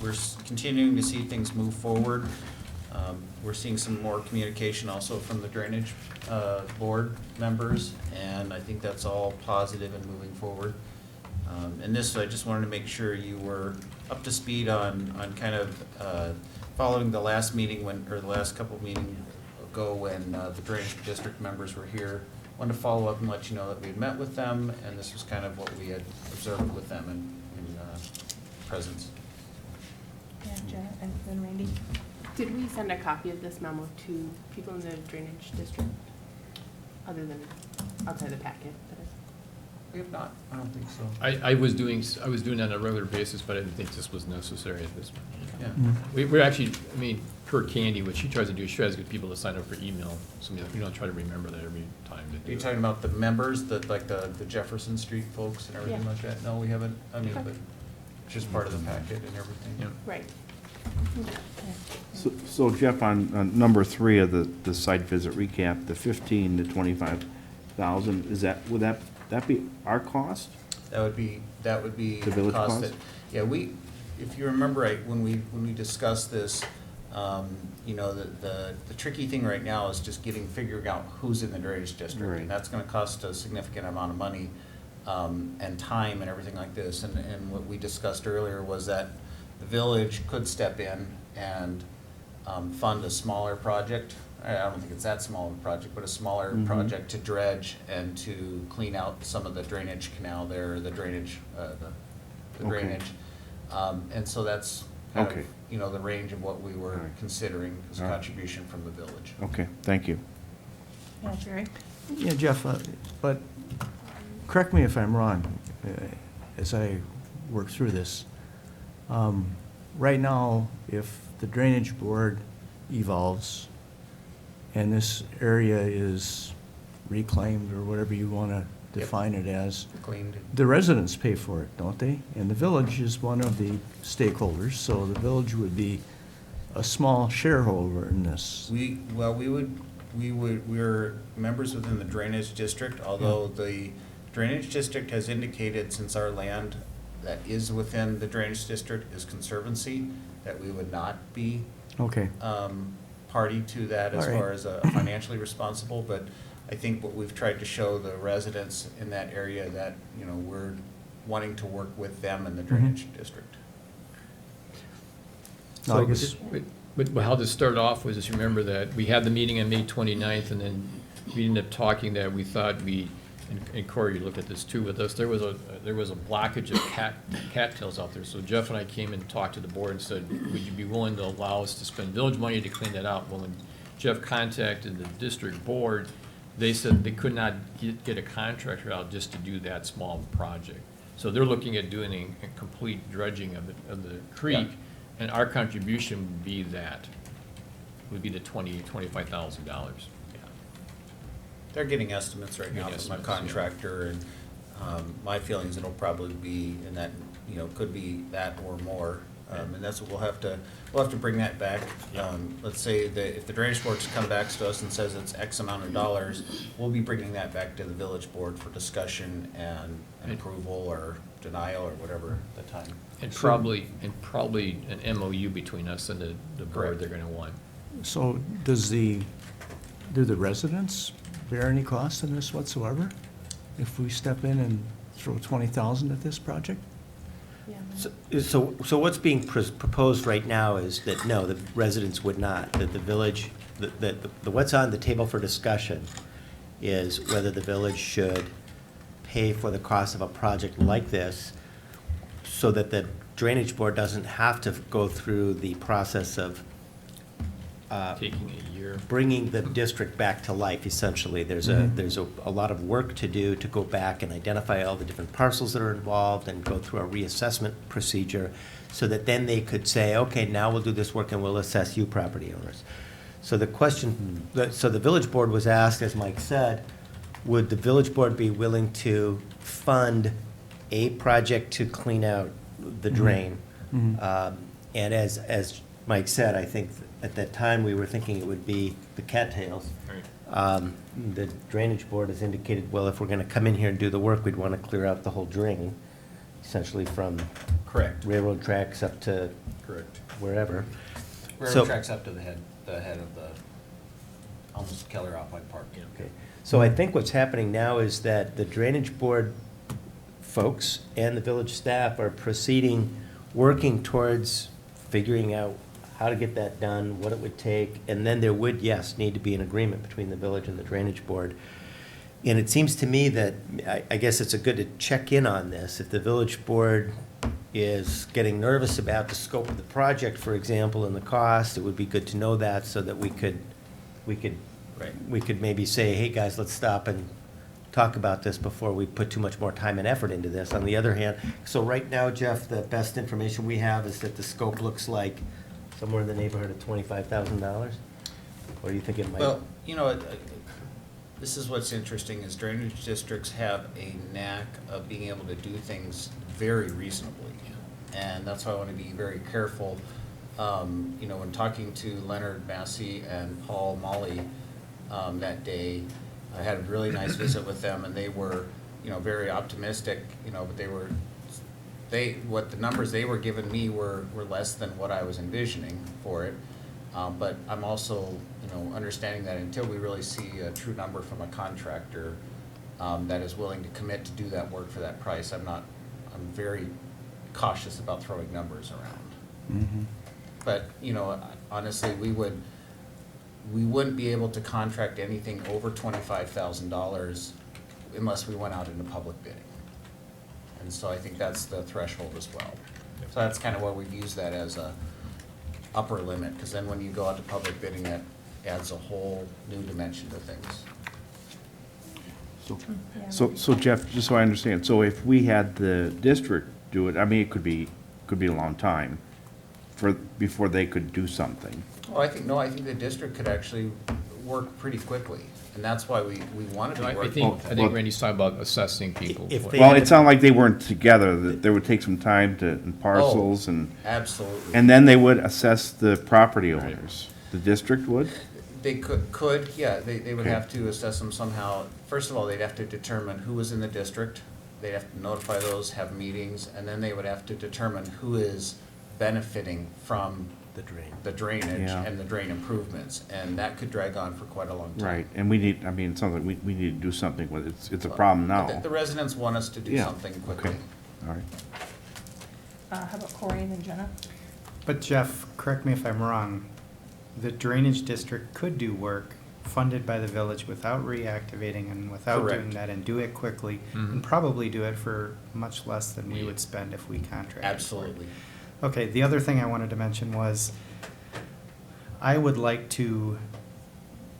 We're continuing to see things move forward. We're seeing some more communication also from the Drainage Board members, and I think that's all positive and moving forward. And this, I just wanted to make sure you were up to speed on kind of following the last meeting the last couple of meetings ago when the Drainage District members were here. Wanted to follow up and let you know that we had met with them, and this was kind of what we had observed with them in presence. Yeah, Jeff, and then Randy. Did we send a copy of this memo to people in the Drainage District, other than outside the packet? We have not, I don't think so. I was doing that on a regular basis, but I didn't think this was necessary at this point. Yeah. We're actually, per Candy, what she tries to do is she tries to get people to sign up for email, so we don't try to remember that every time to do Are you it. talking about the members, like the Jefferson Street folks and everything Yeah. like that? No, we haven't, but Okay. it's just part of the packet and everything. Yeah. Right. So Jeff, on number 3 of the site visit recap, the 15 to 25,000, would that be our cost? That would be The village cost? Yeah, if you remember right, when we discussed this, the tricky thing right now is just figuring out who's in the drainage district. Right. And that's gonna cost a significant amount of money. and time and everything like this. And what we discussed earlier was that the village could step in and fund a smaller project. I don't think it's that small of a project, but a smaller project to dredge and to clean out some of the drainage canal there, the drainage, the Okay. drainage. And so that's kind Okay. of, you know, the range of what we were All right. considering as a All right. contribution from the village. Okay, thank you. Yeah, Jerry? Yeah, Jeff, but correct me if I'm wrong, as I work through this. Right now, if the drainage board evolves and this area is reclaimed or whatever you want to define it as, Cleaned. the residents pay for it, don't they? And the village is one of the stakeholders, so the village would be a small shareholder in this. We're members within the drainage district, although the drainage district has indicated, since our land that is within the drainage district is conservancy, that we would not be Okay. party to that as All right. far as financially responsible, but I think what we've tried to show the residents in that area that, you know, we're wanting to work with them in the drainage district. No, I guess, But how this started off was, just remember that we had the meeting on May 29th, and then we ended up talking that we thought and Corey, you looked at this too with us, there was a blockage of cattails out there. So Jeff and I came and talked to the board and said, would you be willing to allow us to spend village money to clean that out? Well, when Jeff contacted the district board, they said they could not get a contractor out just to do that small project. So they're looking at doing a complete dredging of the creek, and our contribution would be would be the $25,000. They're getting estimates right now Getting from a estimates, yeah. contractor, and my feelings, it'll probably be in that, you know, could be that or more. And that's what we'll have to bring that back. Let's say that if the drainage board's come back to us and says it's X amount of dollars, we'll be bringing that back to the village board for discussion and approval or denial or whatever at the time. And probably an MOU between us and the board Correct. they're gonna want. so do the residents bear any cost in this whatsoever? If we step in and throw 20,000 at this project? So what's being proposed right now is that, no, the residents would not, that the village, what's on the table for discussion is whether the village should pay for the cost of a project like this so that the drainage board doesn't have to go through the process of Taking a year. bringing the district back to life, essentially. There's a lot of work to do to go back and identify all the different parcels that are involved and go through a reassessment procedure so that then they could say, okay, now we'll do this work and we'll assess you property owners. So the question, so the village board was asked, as Mike said, would the village board be willing to fund a project to clean out the drain? And as Mike said, I think at that time, we were thinking it would be the cattails. The drainage board has indicated, well, if we're gonna come in here and do the work, we'd wanna clear out the whole drain, essentially from Correct. railroad tracks up to Correct. wherever. Railroad tracks up to the head of the, almost Keller Alpine Park. Okay. So I think what's happening now is that the drainage board folks and the village staff are proceeding, working towards figuring out how to get that done, what it would take, and then there would, yes, need to be an agreement between the village and the drainage board. And it seems to me that, I guess it's a good to check in on this. If the village board is getting nervous about the scope of the project, for example, and the cost, it would be good to know that so that we could maybe say, hey, guys, let's stop and talk about this before we put too much more time and effort into this. On the other hand, so right now, Jeff, the best information we have is that the scope looks like somewhere in the neighborhood of $25,000? Or do you think it might? Well, you know, this is what's interesting, is drainage districts have a knack of being able to do things very reasonably. And that's why I want to be very careful. You know, when talking to Leonard Massey and Paul Molly that day, I had a really nice visit with them, and they were, you know, very optimistic, you know, but what the numbers they were giving me were less than what I was envisioning for it. But I'm also, you know, understanding that until we really see a true number from a contractor, that is willing to commit to do that work for that price. I'm very cautious about throwing numbers around. Mhm. But, you know, honestly, we wouldn't be able to contract anything over $25,000 unless we went out into public bidding. And so I think that's the threshold as well. So that's kind of where we've used that as a upper limit, because then when you go out to public bidding, that adds a whole new dimension to things. So Jeff, just so I understand, so if we had the district do it, I mean, it could be a long time before they could do something. Oh, I think the district could actually work pretty quickly, and that's why we wanted to No, work. I think Randy's talking about assessing people. If they- Well, it sounded like they weren't together, that there would take some time in parcels and. Absolutely. And then they would assess the property owners. The district would? They yeah, they would have to assess them somehow. First of all, they'd have to determine who was in the district. They'd have to notify those, have meetings, and then they would have to determine who is benefiting from the drainage Yeah. and the drain improvements. And that could drag on for quite a long time. Right, and it sounds like we need to do something with it. It's a problem now. The residents want us to do Yeah, something quickly. okay. All right. How about Corey and then Jenna? But Jeff, correct me if I'm wrong, the drainage district could do work funded by the village without reactivating and without Correct. doing that, and do it quickly, Mhm. and probably do it for much less than we Yeah. would spend if we contracted. Absolutely. Okay, the other thing I wanted to mention was, I would like to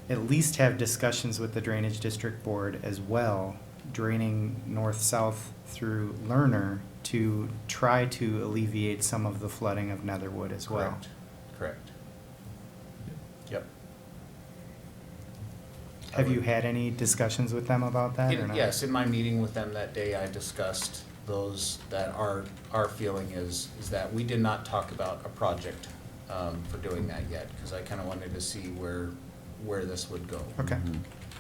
at least have discussions with the drainage district board as well, draining north-south through Lerner, to try to alleviate some of the flooding of Netherwood as well. Correct. Yep. Have you had any discussions with them about that or not? Yes, in my meeting with them that day, I discussed those, that our feeling is that we did not talk about a project for doing that yet, because I kind of wanted to see where this would go. Okay.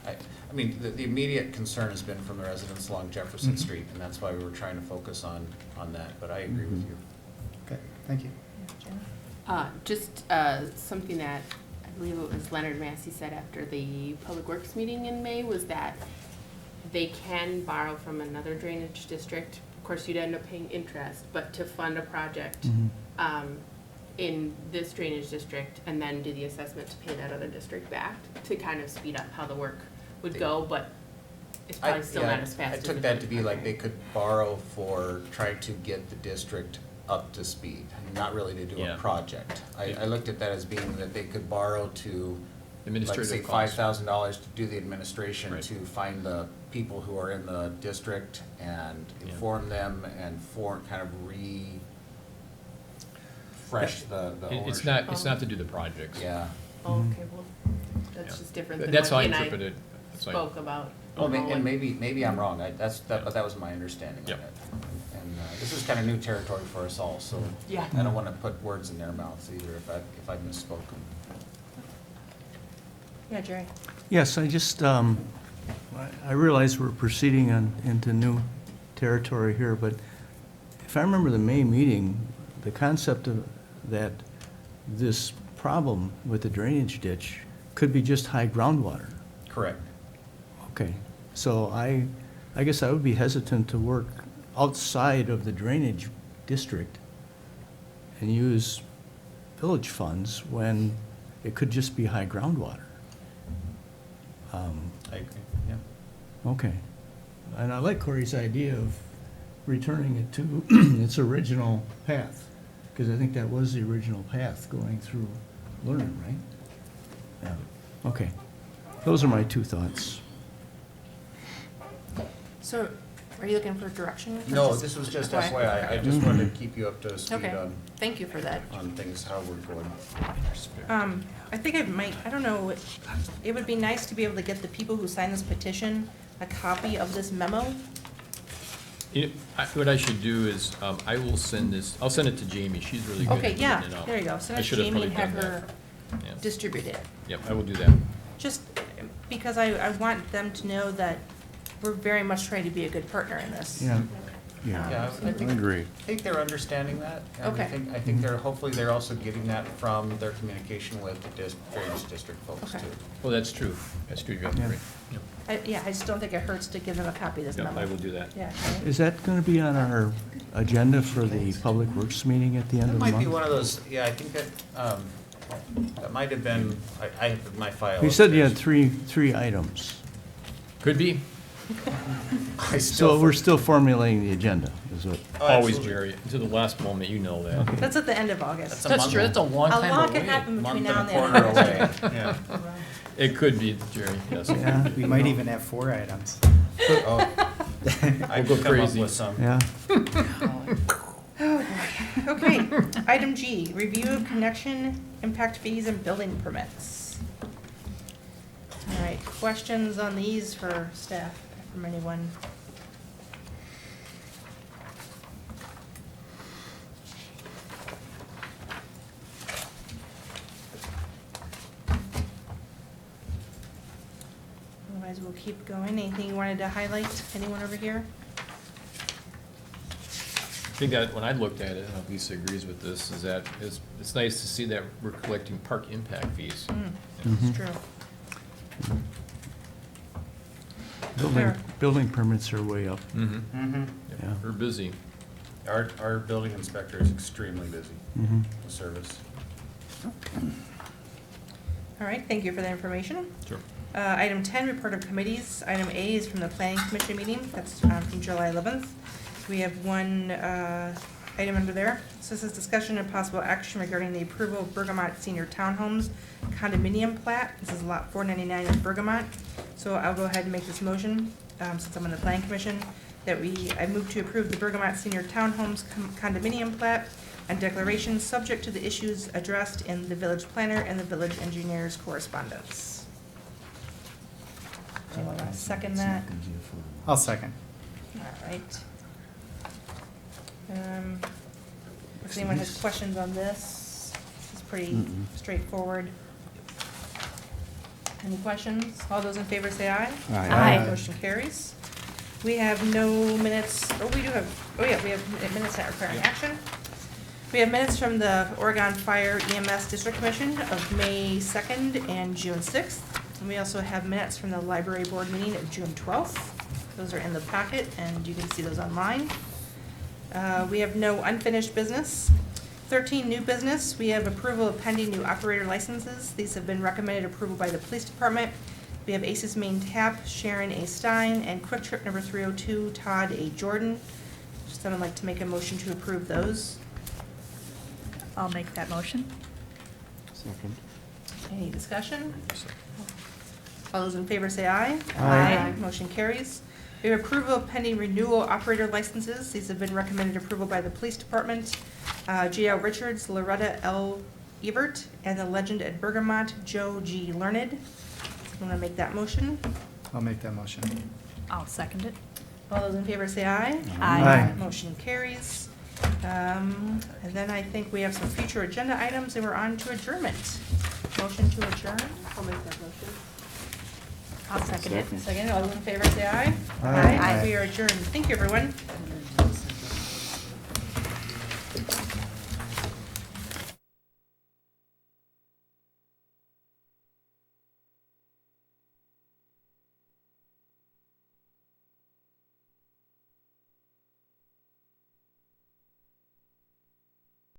I mean, the immediate concern has been from the residents along Jefferson Mhm. Street, and that's why we were trying to focus on that, but I agree with you. Okay, thank you. Just something that I believe it was Leonard Massey said after the Public Works meeting in May was that they can borrow from another drainage district. Of course, you'd end up paying interest, but to fund a project in this drainage district and then do the assessment to pay that other district back to kind of speed up how the work would go, but it's probably still not as fast I as took the that to be village like they could borrow for trying to get the district up to speed, not really to do Yeah. a project. I looked at that as being that they could borrow to, like, Administrative say, costs. $5,000 to do the administration, Right. to find the people who are in the district and inform them and kind of refresh the It's ownership. not to do the projects. Yeah. Oh, okay, well, that's Yeah. just different than That's how what I he and I interpret it. It's like- spoke about. Well, you know, and when- maybe I'm wrong, but that was my understanding of Yep. it. And this is kind of new territory for us all, so Yeah. I don't want to put words in their mouths either if I misspoke. Yeah, Jerry. Yes, I just, I realize we're proceeding into new territory here, but if I remember the May meeting, the concept of that this problem with the drainage ditch could be just high groundwater. Correct. Okay, so I guess I would be hesitant to work outside of the drainage district and use village funds when it could just be high groundwater. I agree, yeah. Okay. And I like Corey's idea of returning it to its original path, because I think that was the original path going through Lerner, right? Yeah, okay. Those are my two thoughts. So, are you looking for direction? or No, this was just FYI, I just wanted to keep you up to speed Okay, on, thank you for that. on things, how we're going. I think I don't know, it would be nice to be able to get the people who signed this petition a copy of this memo. What I should do is, I will send this, I'll send it to Jamie, she's really good at Okay, yeah, putting it out. there you go. Send I it to should have Jamie and probably have done her that. Yeah. distribute it. Yep, I will do that. Just because I want them to know that we're very much trying to be a good partner in this. Yeah, Yeah, I think, agree. I think they're understanding that. And Okay. I think hopefully they're also getting that from their communication with the drainage district folks Okay. too. Well, that's true. That's true, you're Yeah. right. Yep. Yeah, I just don't think it hurts to give them a copy of this Yeah, memo. I will do that. Yeah, okay. Is that going to be on our agenda for the Public Works meeting at the end That of the might be month? one of those, yeah, I think that might have been, I have my file. You said you had upstairs. three items. Could be, I still. So we're still formulating the agenda, is what? Oh, always, absolutely. Jerry, to the last moment, you know that. Okay. That's at the end of August. That's a That's month- true, that's a long A time lot can away. happen between Month now and and a then. quarter away, yeah. It could be, Jerry, yes. Yeah. We might even have 4 items. Oh. I We'll could go come up crazy. with some. Yeah. Okay, item G, review of connection, impact fees, and building permits. All right, questions on these for staff from anyone? Otherwise, we'll keep going. Anything you wanted to highlight? Anyone over here? I think that when I looked at it, I don't know if Lisa agrees with this, is that it's nice to see that we're collecting park impact fees. It's true. Building permits are way up. Mm-hmm. Yeah. We're busy. Our building inspector is extremely busy Mhm. with service. All right, thank you for that information. Sure. Item 10, report of committees. Item A is from the planning commission meeting. That's from July 11th. We have one item under there. So this is discussion and possible action regarding the approval of Bergamot Senior Townhomes condominium plat. This is lot 499 in Bergamot. So I'll go ahead and make this motion, since I'm on the planning commission, that I move to approve the Bergamot Senior Townhomes condominium plat and declaration subject to the issues addressed in the village planner and the village engineer's correspondence. Anyone want to second that? I'll second. All right. If anyone has questions on this, this is pretty straightforward. Any questions? All those in favor say aye. Aye. Motion carries. We have no minutes, we have minutes that require action. We have minutes from the Oregon Fire EMS District Commission of May 2nd and June 6th. And we also have minutes from the library board meeting of June 12th. Those are in the packet, and you can see those online. We have no unfinished business. 13, new business. We have approval of pending new operator licenses. These have been recommended approval by the police department. We have Aces Main Tap, Sharon A. Stein, and Quick Trip number 302, Todd A. Jordan. Someone like to make a motion to approve those? I'll make that motion. Second. Any discussion? All those in favor say aye. Aye. Motion carries. We have approval of pending renewal operator licenses. These have been recommended approval by the police department. J.L. Richards, Loretta L. Evert, and the Legend at Bergamot, Joe G. Learned. Want to make that motion? I'll make that motion. I'll second it. All those in favor say aye. Aye. Motion carries. And then I think we have some future agenda items, and we're on to adjournment. Motion to adjourn? I'll make that motion. I'll second it. Second, all those in favor say aye. Aye. We are adjourned. Thank you, everyone.